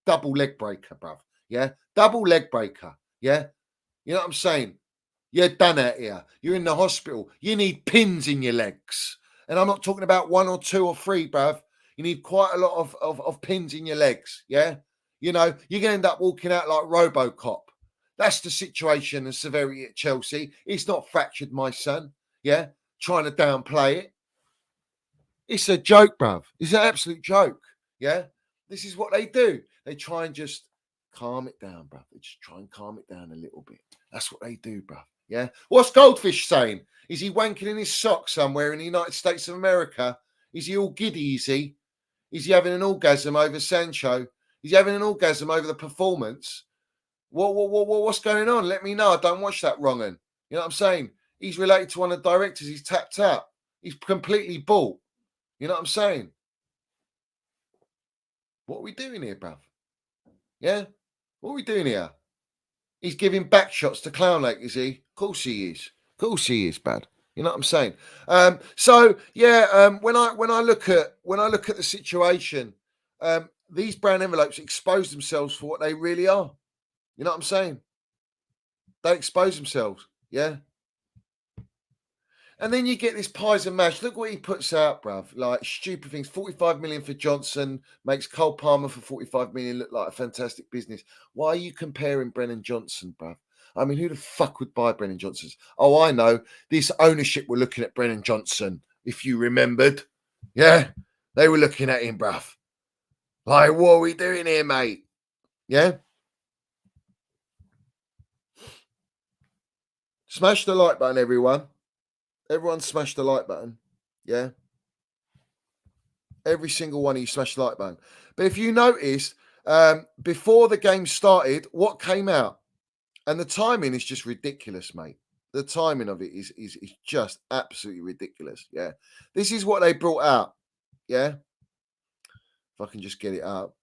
double leg breaker, bruv. Yeah? Double leg breaker. Yeah? You know what I'm saying? You're done out here. You're in the hospital. You need pins in your legs. And I'm not talking about 1 or 2 or 3, bruv. You need quite a lot of pins in your legs, yeah? You know, you're going to end up walking out like RoboCop. That's the situation and severity at Chelsea. It's not fractured, my son, yeah? Trying to downplay it. It's a joke, bruv. It's an absolute joke, yeah? This is what they do. They try and just calm it down, bruv. They just try and calm it down a little bit. That's what they do, bruv. Yeah. What's Goldfish saying? Is he wanking in his sock somewhere in the United States of America? Is he all giddy? Is he? Is he having an orgasm over Sancho? Is he having an orgasm over the performance? What's going on? Let me know. I don't watch that wrong. You know what I'm saying? He's related to one of the directors. He's tapped out. He's completely bought. You know what I'm saying? What are we doing here, bruv? Yeah? What are we doing here? He's giving back shots to Clown Lake, is he? Of course he is. Of course he is, bad. You know what I'm saying? When I look at the situation, these brown envelopes expose themselves for what they really are. You know what I'm saying? They expose themselves, yeah. And then you get this pies and mash. Look what he puts out, bruv. Like stupid things. 45 million for Johnson makes Cole Palmer for 45 million look like a fantastic business. Why are you comparing Brennan Johnson, bruv? I mean, who the fuck would buy Brennan Johnson's? Oh, I know. This ownership were looking at Brennan Johnson, if you remembered. Yeah, they were looking at him, bruv. Like, what are we doing here, mate? Yeah. Smash the like button, everyone. Everyone smash the like button. Yeah. Every single one of you smash the like button. But if you noticed, before the game started, what came out? And the timing is just ridiculous, mate. The timing of it is just absolutely ridiculous. Yeah. This is what they brought out. Yeah. If I can just get it out.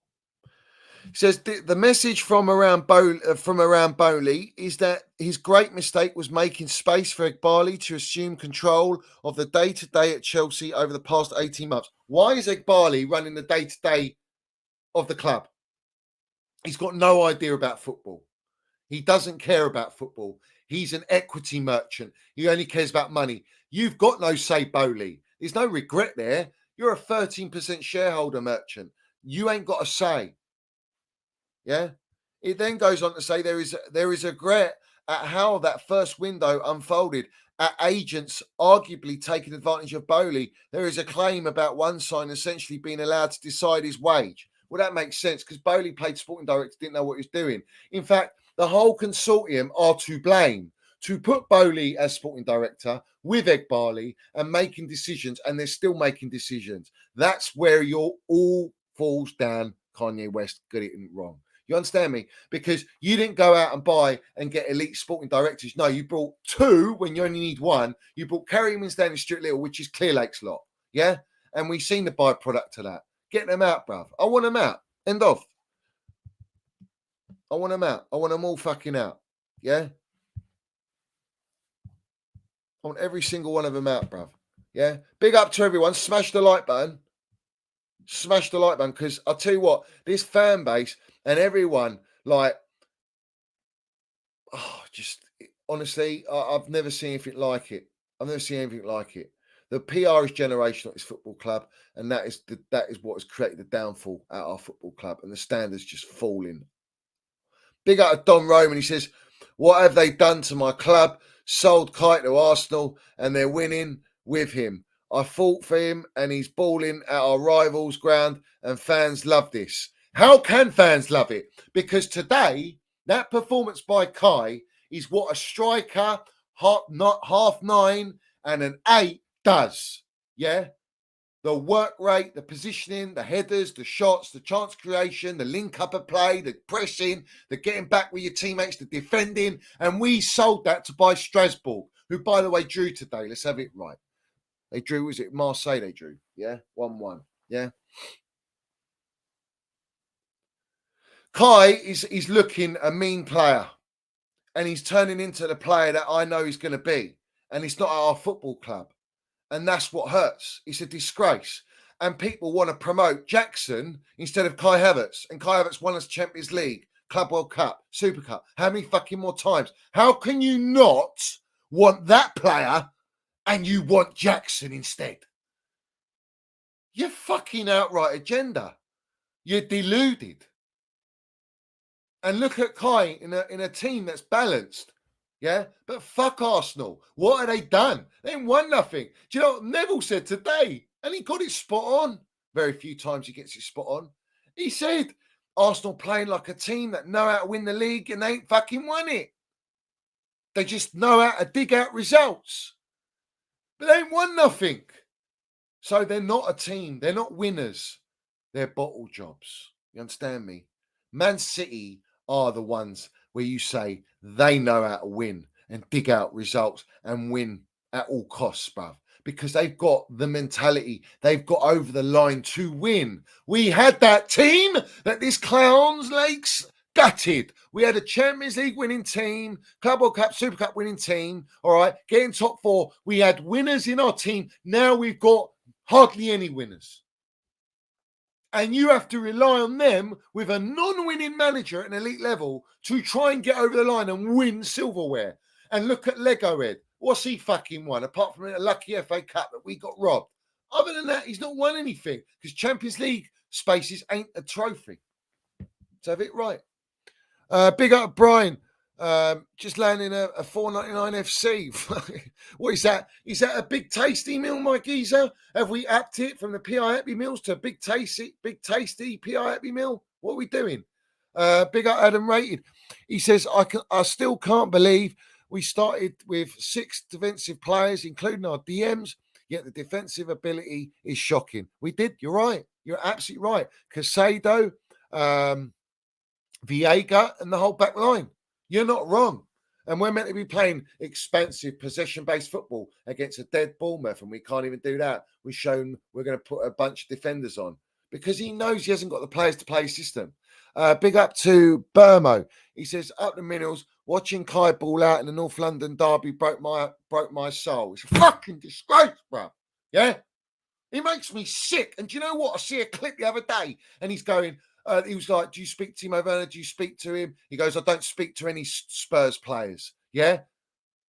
It says the message from around Bowley is that his great mistake was making space for Egbali to assume control of the day-to-day at Chelsea over the past 18 months. Why is Egbali running the day-to-day of the club? He's got no idea about football. He doesn't care about football. He's an equity merchant. He only cares about money. You've got no say, Bowley. There's no regret there. You're a 13% shareholder merchant. You ain't got a say. Yeah. It then goes on to say there is a regret at how that first window unfolded. At agents arguably taking advantage of Bowley, there is a claim about one side essentially being allowed to decide his wage. Well, that makes sense because Bowley played sporting director, didn't know what he was doing. In fact, the whole consortium are to blame to put Bowley as sporting director with Egbali and making decisions, and they're still making decisions. That's where your all falls down. Kanye West got it wrong. You understand me? Because you didn't go out and buy and get elite sporting directors. No, you brought 2 when you only need 1. You brought Kerry Winston and Stuart Little, which is Clear Lake's lot. Yeah? And we've seen the byproduct of that. Get them out, bruv. I want them out. End of. I want them out. I want them all fucking out. Yeah? I want every single one of them out, bruv. Yeah? Big up to everyone. Smash the like button. Smash the like button, because I'll tell you what, this fan base and everyone, like, honestly, I've never seen anything like it. I've never seen anything like it. The PR is generational at this football club, and that is what has created the downfall at our football club, and the standards just falling. Big up to Don Roman. He says, "What have they done to my club? Sold Kite to Arsenal, and they're winning with him. I fought for him, and he's balling at our rivals' ground, and fans love this." How can fans love it? Because today, that performance by Kai is what a striker, half 9 and an 8 does. Yeah? The work rate, the positioning, the headers, the shots, the chance creation, the link-up of play, the pressing, the getting back with your teammates, the defending. And we sold that to buy Strasbourg, who, by the way, drew today. Let's have it right. They drew, was it Marseille they drew? Yeah? 1-1. Yeah? Kai is looking a mean player, and he's turning into the player that I know he's going to be. And it's not at our football club. And that's what hurts. It's a disgrace. And people want to promote Jackson instead of Kai Havertz. And Kai Havertz won us Champions League. Club World Cup, Super Cup. How many fucking more times? How can you not want that player and you want Jackson instead? You're fucking outright agenda. You're deluded. And look at Kai in a team that's balanced. Yeah, but fuck Arsenal. What have they done? They ain't won nothing. Do you know what Neville said today? And he got it spot on. Very few times he gets it spot on. He said, Arsenal playing like a team that know how to win the league and they ain't fucking won it. They just know how to dig out results. But they ain't won nothing. So they're not a team. They're not winners. They're bottle jobs. You understand me? Man City are the ones where you say they know how to win and dig out results and win at all costs, bruv. Because they've got the mentality. They've got over the line to win. We had that team that this Clowns Lakes gutted. We had a Champions League winning team, Club World Cup, Super Cup winning team. All right, getting top four. We had winners in our team. Now we've got hardly any winners. And you have to rely on them with a non-winning manager at an elite level to try and get over the line and win silverware. And look at Lego Head. What's he fucking won? Apart from a lucky FA Cup that we got robbed. Other than that, he's not won anything because Champions League spaces ain't a trophy. So have it right. Big up Brian. Just landing a $4.99 FC. What is that? Is that a big tasty meal, my geezer? Have we upped it from the PI Happy Meals to a big tasty PI Happy Meal? What are we doing? Big up Adam Rated. He says, I still can't believe we started with 6 defensive players, including our DMs, yet the defensive ability is shocking. We did. You're right. You're absolutely right. Casado, Viega, and the whole back line. You're not wrong. And we're meant to be playing expensive possession-based football against a dead Bournemouth, and we can't even do that. We're shown we're going to put a bunch of defenders on because he knows he hasn't got the players to play his system. Big up to Burmo. He says, up the middles, watching Kai ball out in the North London derby broke my soul. It's a fucking disgrace, bro. Yeah? He makes me sick. And do you know what? I see a clip the other day, and he's going, he was like, do you speak to Timo Werner? Do you speak to him? He goes, I don't speak to any Spurs players. Yeah?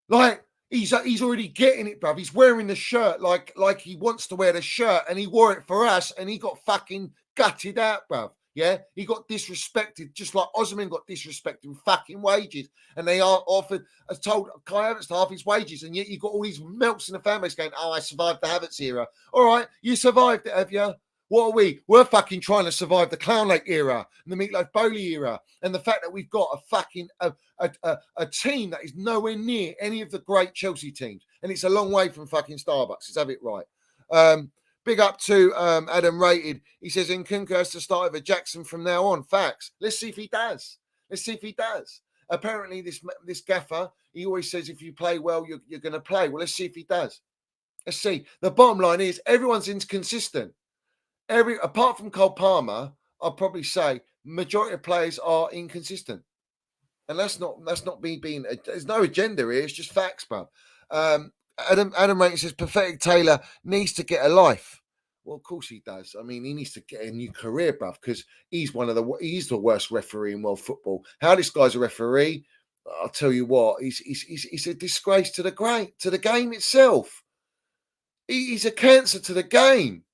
Like, he's already getting it, bruv. He's wearing the shirt like he wants to wear the shirt, and he wore it for us, and he got fucking gutted out, bruv. Yeah? He got disrespected, just like Osman got disrespected with fucking wages. And they are offered, as told Kai Havertz to half his wages, and yet you've got all these melts in the fan base going, oh, I survived the Havertz era. All right, you survived it, have you? What are we? We're fucking trying to survive the Clown Lake era and the Meatloaf Bowley era, and the fact that we've got a fucking a team that is nowhere near any of the great Chelsea teams, and it's a long way from fucking Starbucks. Let's have it right. Big up to Adam Rated. He says Nkunku has to start with a Jackson from now on. Facts. Let's see if he does. Apparently, this gaffer, he always says if you play well, you're going to play. Well, let's see if he does. Let's see. The bottom line is everyone's inconsistent. Apart from Cole Palmer, I'll probably say majority of players are inconsistent, and that's not me being. There's no agenda here. It's just facts, bro. Adam Rating says Pathetic Taylor needs to get a life. Well, of course he does. I mean, he needs to get a new career, bruv, because he's the worst referee in world football. How this guy's a referee, I'll tell you what, he's a disgrace to the game itself. He's a cancer to the game.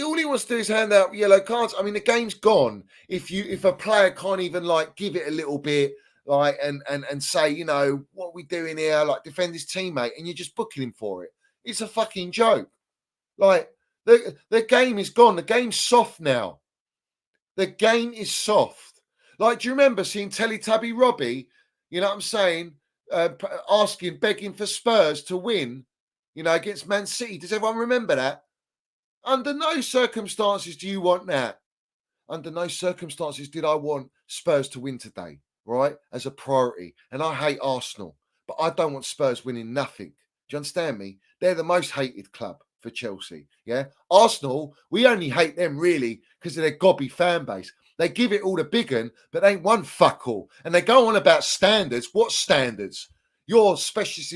All he wants to do is hand out yellow cards. I mean, the game's gone. If a player can't even like give it a little bit, like and say, you know, what are we doing here? Like defend his teammate, and you're just booking him for it. It's a fucking joke. Like the game is gone. The game's soft now. The game is soft. Like, do you remember seeing Teletubby Robbie? You know what I'm saying? Begging for Spurs to win, you know, against Man City. Does everyone remember that? Under no circumstances do you want that. Under no circumstances did I want Spurs to win today, right? As a priority. And I hate Arsenal, but I don't want Spurs winning nothing. Do you understand me? They're the most hated club for Chelsea, yeah? Arsenal, we only hate them really because of their gobby fan base. They give it all to big un, but they ain't one fuck all. And they go on about standards. What standards? Your specialist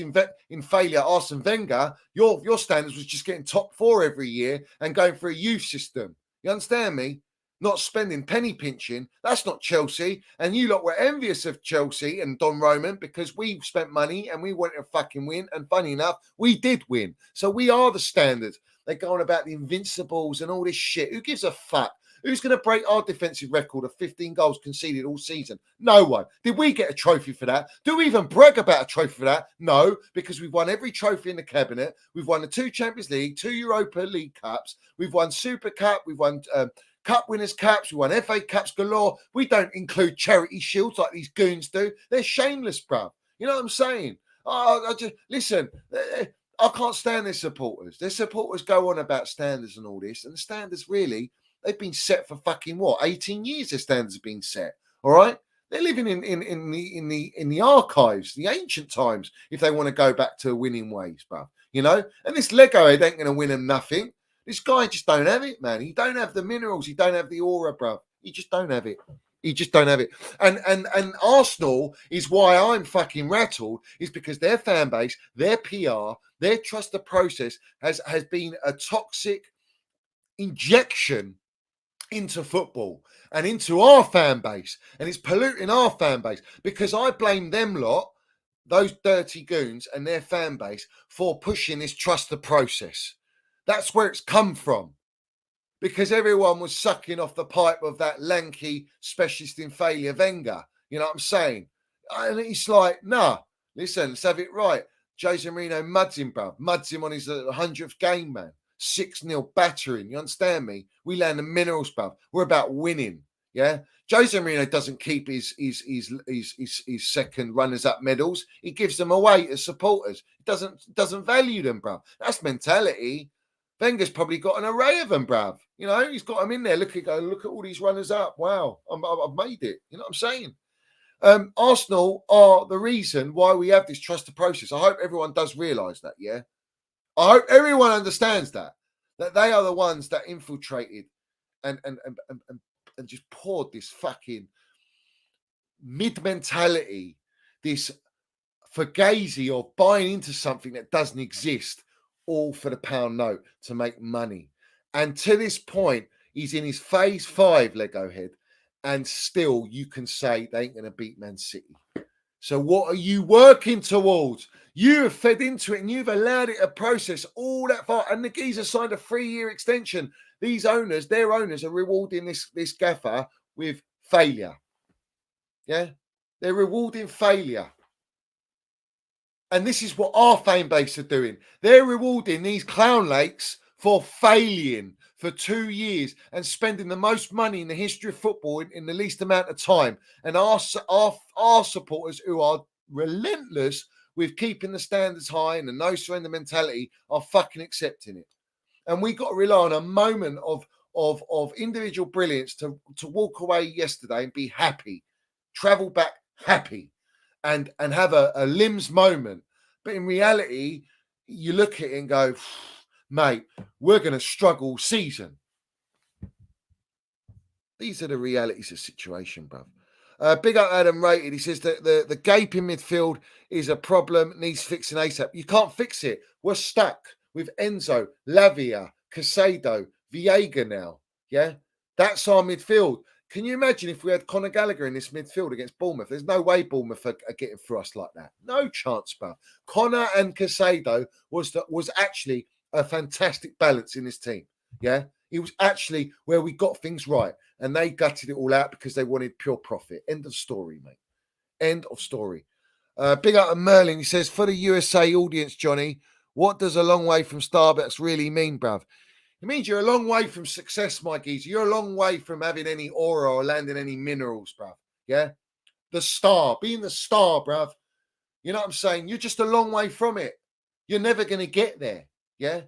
in failure, Arsene Wenger, your standards was just getting top 4 every year and going for a youth system. You understand me? not spending penny pinching. That's not Chelsea. And you lot were envious of Chelsea and Don Roman because we've spent money and we wanted to fucking win. And funny enough, we did win. So we are the standard. They're going about the Invincibles and all this shit. Who gives a fuck? Who's going to break our defensive record of 15 goals conceded all season? No one. Did we get a trophy for that? Do we even brag about a trophy for that? No, because we've won every trophy in the cabinet. We've won the 2 Champions League, 2 Europa League Cups. We've won Super Cup. We've won Cup Winners' Cups. We won FA Cups galore. We don't include charity shields like these goons do. They're shameless, bruv. You know what I'm saying? I just listen. I can't stand their supporters. Their supporters go on about standards and all this, and the standards really, they've been set for fucking what? 18 years. Their standards have been set. All right, they're living in the archives, the ancient times. If they want to go back to winning ways, bruv, you know. And this Lego head ain't going to win them nothing. This guy just don't have it, man. He don't have the minerals. He don't have the aura, bruv. He just don't have it. He just don't have it. And Arsenal is why I'm fucking rattled, is because their fan base, their PR, their trust the process has been a toxic injection into football and into our fan base. And it's polluting our fan base because I blame them lot, those dirty goons and their fan base, for pushing this trust the process. That's where it's come from. Because everyone was sucking off the pipe of that lanky specialist in failure Wenger. You know what I'm saying? And it's like, nah, listen, let's have it right. Jose Mourinho muds him, bruv. Muds him on his 100th game, man. 6-0 battering. You understand me? We land the minerals, bruv. We're about winning. Yeah? Jose Mourinho doesn't keep his second runners-up medals. He gives them away as supporters. He doesn't value them, bruv. That's mentality. Wenger's probably got an array of them, bruv. You know, he's got them in there. Look at all these runners up. Wow, I've made it. You know what I'm saying? Arsenal are the reason why we have this trust the process. I hope everyone does realise that, yeah? I hope everyone understands that they are the ones that infiltrated and just poured this fucking mid-mentality, this fugazi of buying into something that doesn't exist, all for the pound note to make money. And to this point, he's in his phase 5, Lego head, and still you can say they ain't going to beat Man City. So what are you working towards? You have fed into it and you've allowed it to process all that far. And the geezer signed a 3-year extension. These owners, their owners, are rewarding this gaffer with failure. Yeah? They're rewarding failure. And this is what our fan base are doing. They're rewarding these clown lakes for failing for 2 years and spending the most money in the history of football in the least amount of time. And our supporters, who are relentless with keeping the standards high and the no surrender mentality, are fucking accepting it. And we got to rely on a moment of individual brilliance to walk away yesterday and be happy, travel back happy, and have a limbs moment. But in reality, you look at it and go, mate, we're going to struggle all season. These are the realities of the situation, bruv. Big up Adam Rated. He says that the gape in midfield is a problem, needs fixing ASAP. You can't fix it. We're stuck with Enzo, Lavia, Casado, Viega now. Yeah, that's our midfield. Can you imagine if we had Conor Gallagher in this midfield against Bournemouth? There's no way Bournemouth are getting through us like that. No chance, bruv. Conor and Casado was actually a fantastic balance in this team. Yeah, it was actually where we got things right, and they gutted it all out because they wanted pure profit. End of story, mate. End of story. Big up to Merlin. He says, for the USA audience, Johnny, what does a long way from Starbucks really mean, bruv? It means you're a long way from success, my geezer. You're a long way from having any aura or landing any minerals, bruv. Yeah? The star, being the star, bruv. You know what I'm saying? You're just a long way from it. You're never going to get there. Yeah?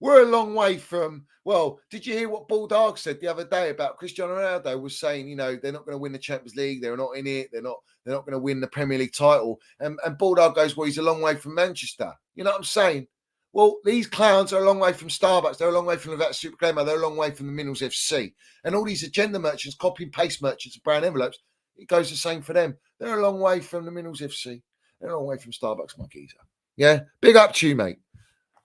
We're a long way from, well, did you hear what Bulldog said the other day about Cristiano Ronaldo was saying, you know, they're not going to win the Champions League. They're not in it. They're not going to win the Premier League title. And Bulldog goes, well, he's a long way from Manchester. You know what I'm saying? Well, these clowns are a long way from Starbucks. They're a long way from that Super Glamour. They're a long way from the Minerals FC. And all these agenda merchants, copy and paste merchants of brown envelopes, it goes the same for them. They're a long way from the Minerals FC. They're a long way from Starbucks, my geezer. Yeah? Big up to you, mate.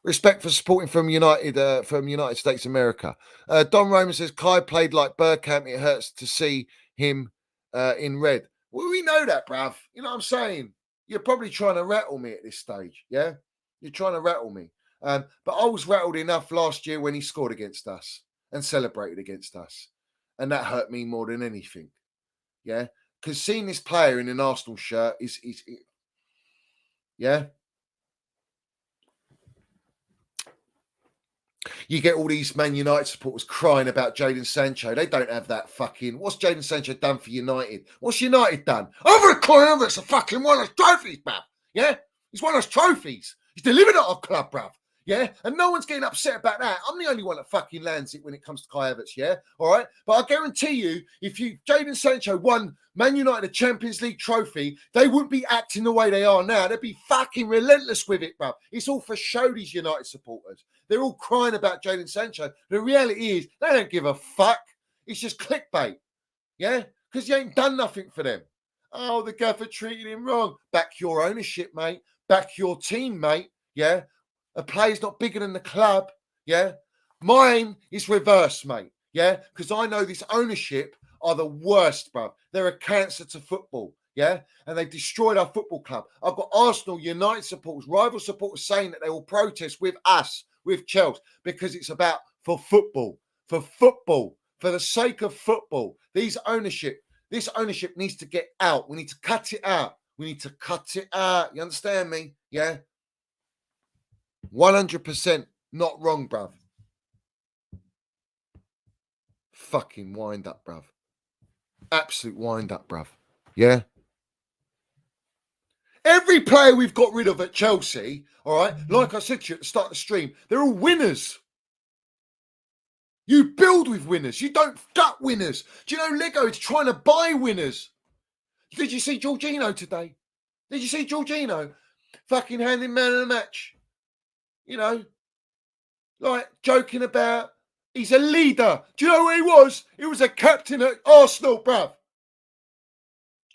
Respect for supporting from United States of America. Don Roman says Kai played like Bergkamp. It hurts to see him in red. Well, we know that, bruv. You know what I'm saying? You're probably trying to rattle me at this stage, yeah? You're trying to rattle me. But I was rattled enough last year when he scored against us and celebrated against us. And that hurt me more than anything, yeah? Because seeing this player in an Arsenal shirt is yeah? You get all these Man United supporters crying about Jadon Sancho. They don't have that fucking... What's Jadon Sancho done for United? What's United done? Over a coin, over it's a fucking one of those trophies, bruv. Yeah? He's won us trophies. He's delivered at our club, bruv. Yeah? And no one's getting upset about that. I'm the only one that fucking lands it when it comes to Kai Havertz, yeah? All right? But I guarantee you, if Jadon Sancho won Man United a Champions League trophy, they wouldn't be acting the way they are now. They'd be fucking relentless with it, bruv. It's all for show, these United supporters. They're all crying about Jadon Sancho. The reality is, they don't give a fuck. It's just clickbait, yeah? Because he ain't done nothing for them. Oh, the gaffer treated him wrong. Back your ownership, mate. Back your team, mate, yeah? A player's not bigger than the club, yeah? Mine is reverse, mate, yeah? Because I know this ownership are the worst, bro. They're a cancer to football, yeah? And they've destroyed our football club. I've got Arsenal, United supporters, rival supporters saying that they will protest with us, with Chelsea, because it's about for football, for the sake of football. This ownership needs to get out. We need to cut it out. We need to cut it out. You understand me? Yeah? 100% not wrong, bruv. Fucking wind up, bruv. Absolute wind up, bruv. Yeah? Every player we've got rid of at Chelsea, all right, like I said to you at the start of the stream, they're all winners. You build with winners. You don't gut winners. Do you know Lego is trying to buy winners? Did you see Jorginho today? Did you see Jorginho fucking handing man of the match? You know, like joking about he's a leader. Do you know who he was? He was a captain at Arsenal, bruv.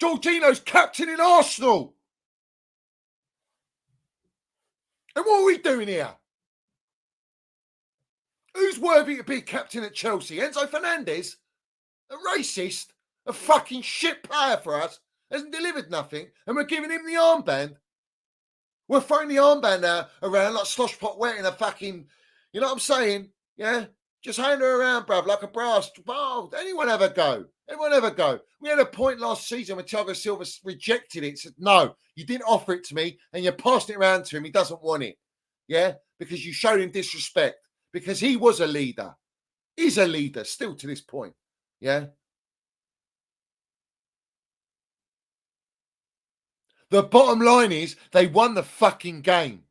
Jorginho's captain in Arsenal. And what are we doing here? Who's worthy to be captain at Chelsea? Enzo Fernandez? A racist? A fucking shit player for us? Hasn't delivered nothing. And we're giving him the armband. We're throwing the armband around like slosh pot wet in a fucking... You know what I'm saying? Yeah? Just hand her around, bruv, like a brass. Oh, anyone have a go? Anyone ever go? We had a point last season when Thiago Silva rejected it. Said, no, you didn't offer it to me and you're passing it around to him. He doesn't want it. Yeah? Because you showed him disrespect. Because he was a leader. He's a leader still to this point. Yeah? The bottom line is they won the fucking game.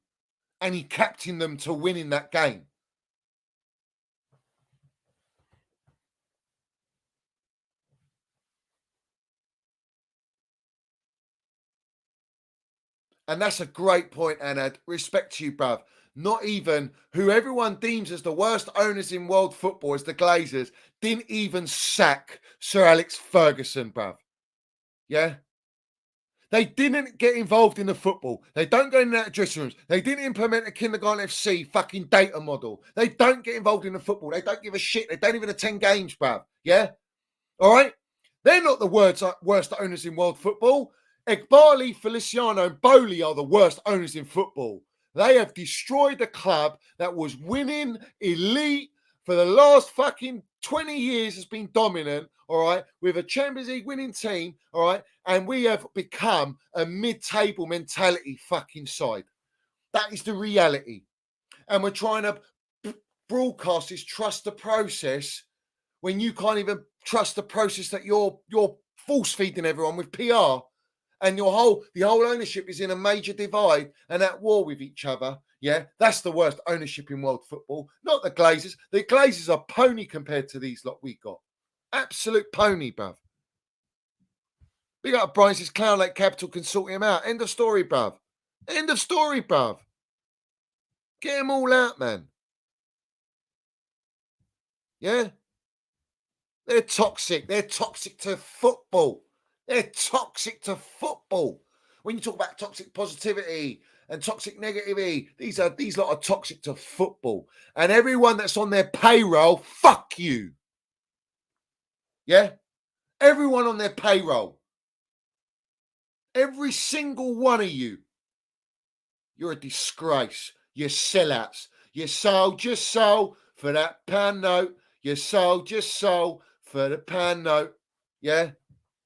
And he captained them to winning that game. And that's a great point, Anad. Respect to you, bruv. Not even who everyone deems as the worst owners in world football, as the Glazers, didn't even sack Sir Alex Ferguson, bruv. Yeah? They didn't get involved in the football. They don't go in that dressing rooms. They didn't implement a Kindergarten FC fucking data model. They don't get involved in the football. They don't give a shit. They don't even attend games, bruv. Yeah? All right? They're not the worst owners in world football. Egbali, Feliciano, and Bowley are the worst owners in football. They have destroyed a club that was winning elite for the last fucking 20 years, has been dominant, all right, with a Champions League winning team, all right, and we have become a mid-table mentality fucking side. That is the reality. And we're trying to broadcast this trust the process when you can't even trust the process that you're force feeding everyone with PR. And the whole ownership is in a major divide and at war with each other. Yeah, that's the worst ownership in world football. Not the Glazers. The Glazers are pony compared to these lot we got. Absolute pony, bruv. Big up Brian says Clown Lake Capital can sort him out. End of story, bruv. End of story, bruv. Get them all out, man. Yeah? They're toxic. They're toxic to football. They're toxic to football. When you talk about toxic positivity and toxic negativity. These lot are toxic to football. And everyone that's on their payroll, fuck you. Yeah? Everyone on their payroll. Every single one of you. You're a disgrace. You're sellouts. You sold your soul for that pound note. You sold your soul for the pound note. Yeah?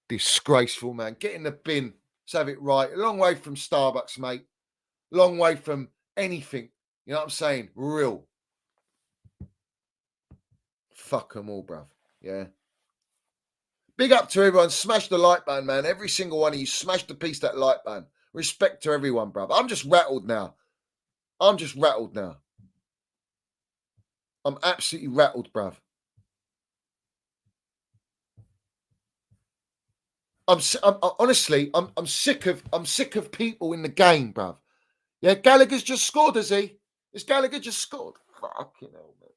Disgraceful, man. Get in the bin. Let's have it right. A long way from Starbucks, mate. Long way from anything. You know what I'm saying? Real. Fuck them all, bruv. Yeah. Big up to everyone. Smash the like button, man. Every single one of you, smash the piece that like button. Respect to everyone, bruv. I'm just rattled now. I'm absolutely rattled, bruv. I'm sick of people in the game, bruv. Yeah, Gallagher's just scored, has he? Is Gallagher just scored? Fucking hell, man.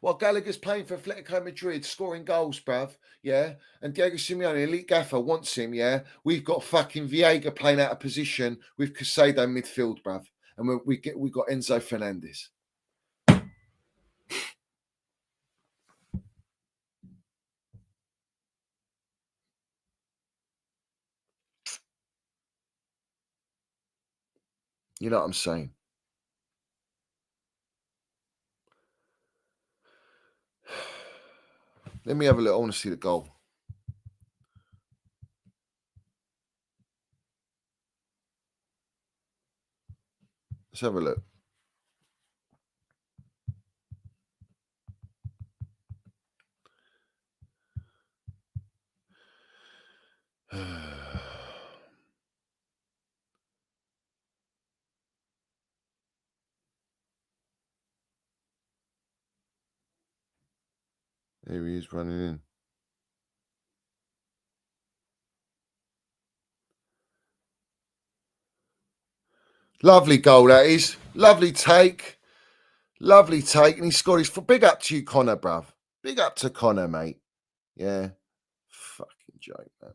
Well, Gallagher's playing for Atletico Madrid, scoring goals, bruv. Yeah, and Diego Simeone, elite gaffer, wants him. Yeah, we've got fucking Viega playing out of position with Casado midfield, bruv, and we got Enzo Fernandez. You know what I'm saying? Let me have a look. I want to see the goal. Let's have a look. There he is running in. Lovely goal, that is. Lovely take. Lovely take. And he scored his... Big up to you, Connor, bruv. Big up to Connor, mate. Yeah. Fucking joke, man.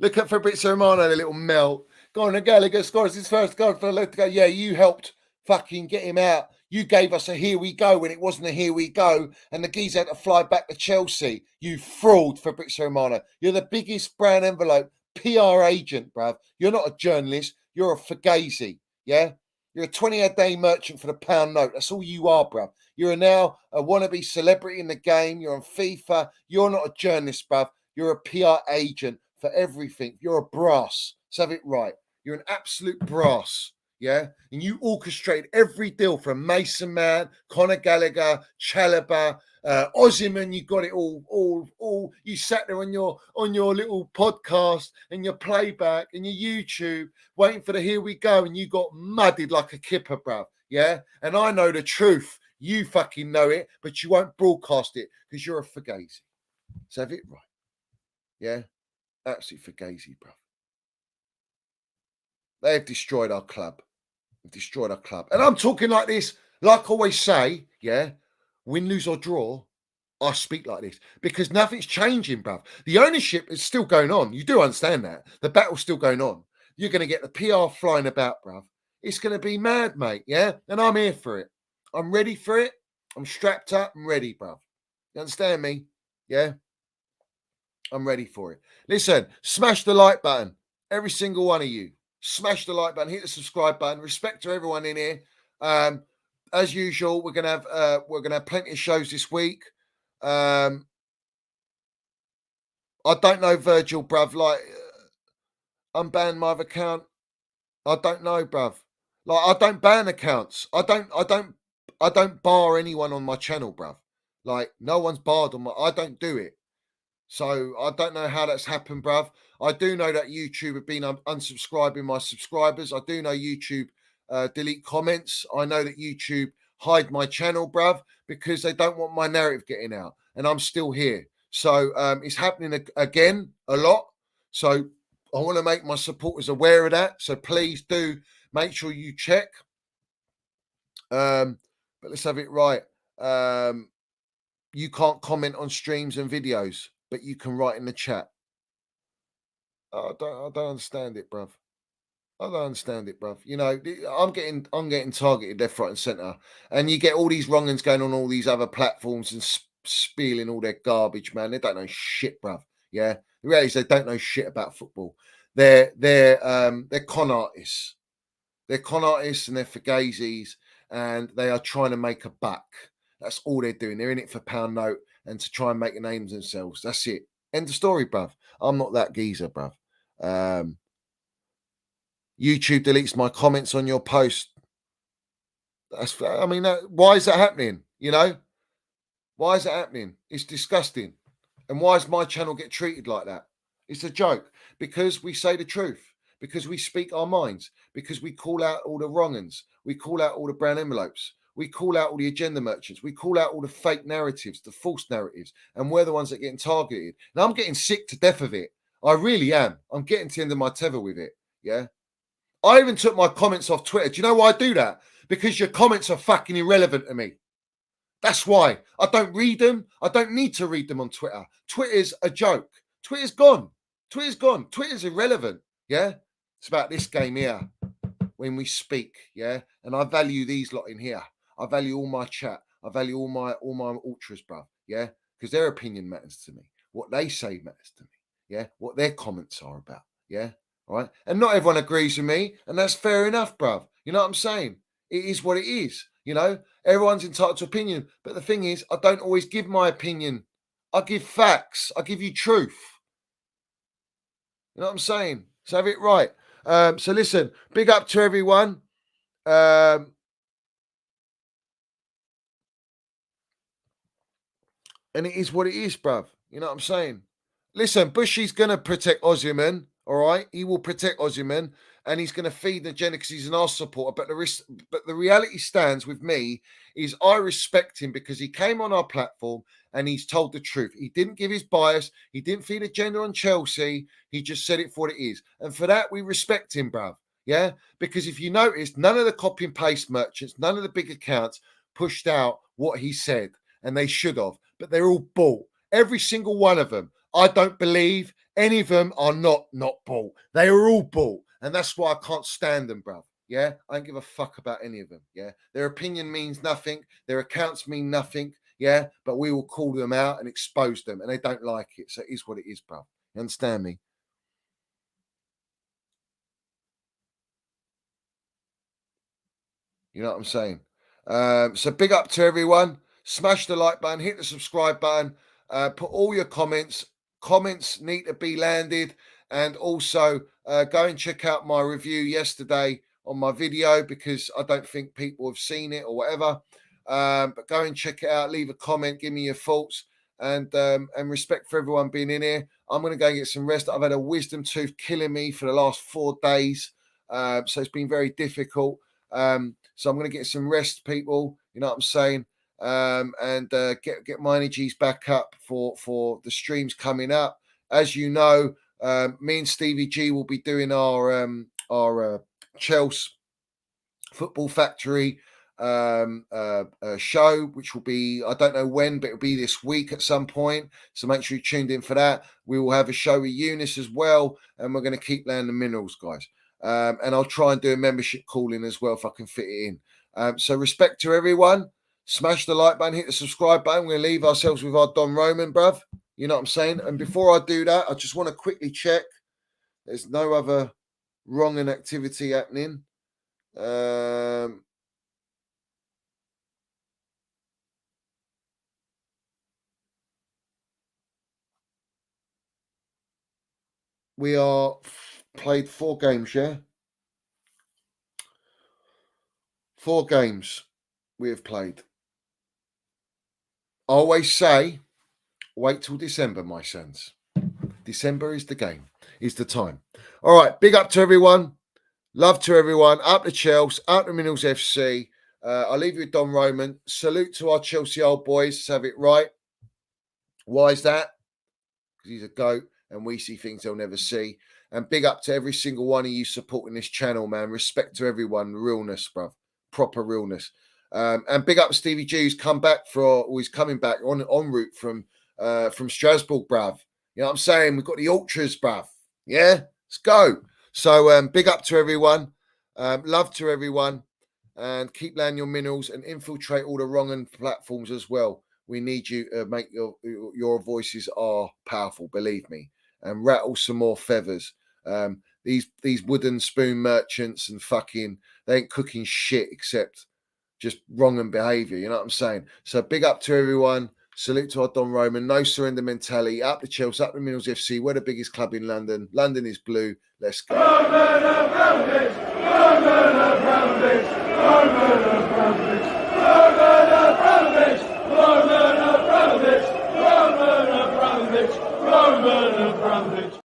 Look at Fabrizio Romano, the little melt. Conor Gallagher scores his first goal for Atletico. Yeah, you helped fucking get him out. You gave us a here we go when it wasn't a here we go. And the geezer had to fly back to Chelsea. You fraud, Fabrizio Romano. You're the biggest brown envelope PR agent, bruv. You're not a journalist. You're a fugazi. Yeah? You're a 20-a-day merchant for the pound note. That's all you are, bruv. You're now a wannabe celebrity in the game. You're on FIFA. You're not a journalist, bruv. You're a PR agent for everything. You're a brass. Let's have it right. You're an absolute brass. Yeah. And you orchestrated every deal from Mason Mount, Conor Gallagher, Chalobah, Ozyman. You got it all. You sat there on your little podcast and your playback and your YouTube waiting for the here we go, and you got mudded like a kipper, bruv. Yeah. And I know the truth. You fucking know it, but you won't broadcast it because you're a fugazi. Let's have it right. Yeah. Absolutely fugazi, bruv. They have destroyed our club. Destroyed our club. And I'm talking like this, like I always say, yeah, win, lose or draw, I speak like this because nothing's changing, bruv. The ownership is still going on. You do understand that. The battle's still going on. You're going to get the PR flying about, bruv. It's going to be mad, mate, yeah? And I'm here for it. I'm ready for it. I'm strapped up and ready, bruv. You understand me? Yeah? I'm ready for it. Listen, smash the like button. Every single one of you. Smash the like button, hit the subscribe button. Respect to everyone in here. As usual, we're gonna have plenty of shows this week. I don't know, Virgil, bruv. Like, unban my account. I don't know, bruv. Like, I don't ban accounts. I don't bar anyone on my channel, bruv. Like, no one's barred on my. I don't do it. So I don't know how that's happened, bruv. I do know that YouTube have been unsubscribing my subscribers. I do know YouTube delete comments. I know that YouTube hide my channel, bruv, because they don't want my narrative getting out. And I'm still here. So it's happening again a lot. So I want to make my supporters aware of that. So please do make sure you check. But let's have it right. You can't comment on streams and videos, but you can write in the chat. I don't understand it, bruv. I don't understand it, bruv. You know, I'm getting targeted left, right, and centre, and you get all these wrong-uns going on all these other platforms and spieling all their garbage, man. They don't know shit, bruv. Yeah, the reality is they don't know shit about football. They're con artists. They're con artists and they're fugazis, and they are trying to make a buck. That's all they're doing. They're in it for pound note and to try and make a name of themselves. That's it. End of story, bruv. I'm not that geezer, bruv. YouTube deletes my comments on your post. Why is that happening? You know, why is that happening? It's disgusting. And why does my channel get treated like that? It's a joke because we say the truth, because we speak our minds, because we call out all the wrong-uns, we call out all the brown envelopes, we call out all the agenda merchants, we call out all the fake narratives, the false narratives, and we're the ones that are getting targeted. And I'm getting sick to death of it. I really am. I'm getting to the end of my tether with it. Yeah. I even took my comments off Twitter. Do you know why I do that? Because your comments are fucking irrelevant to me. That's why. I don't read them. I don't need to read them on Twitter. Twitter's a joke. Twitter's gone. Twitter's gone. Twitter's irrelevant. Yeah? It's about this game here when we speak. Yeah? And I value these lot in here. I value all my chat. I value all my ultras, bruv. Yeah? Because their opinion matters to me. What they say matters to me. Yeah? What their comments are about. Yeah? All right. And not everyone agrees with me. And that's fair enough, bruv. You know what I'm saying? It is what it is. You know, everyone's entitled to opinion. But the thing is, I don't always give my opinion. I give facts. I give you truth. You know what I'm saying? So have it right. So listen, big up to everyone. And it is what it is, bruv. You know what I'm saying? Listen, Bushy's going to protect Ozyman. All right, he will protect Ozyman, and he's going to feed the agenda because he's an Arsenal supporter. But the reality stands with me is I respect him because he came on our platform and he's told the truth. He didn't give his bias. He didn't feed agenda on Chelsea. He just said it for what it is, and for that we respect him, bruv. Yeah, because if you notice, none of the copy and paste merchants, none of the big accounts pushed out what he said, and they should have. But they're all bought. Every single one of them. I don't believe any of them are not bought. They are all bought. And that's why I can't stand them, bruv. Yeah? I don't give a fuck about any of them. Yeah? Their opinion means nothing. Their accounts mean nothing. Yeah? But we will call them out and expose them. And they don't like it. So it is what it is, bruv. You understand me? You know what I'm saying? So big up to everyone. Smash the like button. Hit the subscribe button. Put all your comments. Comments need to be landed, and also go and check out my review yesterday on my video because I don't think people have seen it or whatever. But go and check it out. Leave a comment. Give me your thoughts and respect for everyone being in here. I'm going to go and get some rest. I've had a wisdom tooth killing me for the last 4 days, so it's been very difficult. So I'm going to get some rest, people. You know what I'm saying? And get my energies back up for the streams coming up. As you know, me and Stevie G will be doing our Chelsea Football Factory show, which will be, I don't know when, but it'll be this week at some point. So make sure you tuned in for that. We will have a show with Eunice as well, and we're going to keep landing the minerals, guys. And I'll try and do a membership call-in as well if I can fit it in. So respect to everyone. Smash the like button, hit the subscribe button. We're going to leave ourselves with our Don Roman, bruv. You know what I'm saying? And before I do that, I just want to quickly check. There's no other wrong and activity happening. We are played 4 games, yeah? 4 games we have played. I always say, wait till December, my sons. December is the game, is the time. All right, big up to everyone. Love to everyone. Up to Chelsea, up to Minerals FC. I'll leave you with Don Roman. Salute to our Chelsea old boys. Let's have it right. Why is that? Because he's a goat and we see things they'll never see. And big up to every single one of you supporting this channel, man. Respect to everyone. Realness, bruv. Proper realness. And big up to Stevie G, who's come back he's coming back en route from Strasbourg, bruv. You know what I'm saying? We've got the ultras, bruv. Yeah? Let's go. So big up to everyone. Love to everyone. And keep landing your minerals and infiltrate all the wrong and platforms as well. We need you to make your voices are powerful, believe me. And rattle some more feathers. These wooden spoon merchants and fucking, they ain't cooking shit except just wrong and behaviour. You know what I'm saying? So big up to everyone. Salute to our Don Roman. No surrender mentality. Up the Chelsea, up the Minerals FC. We're the biggest club in London. London is blue. Let's go. Roman Abramovich.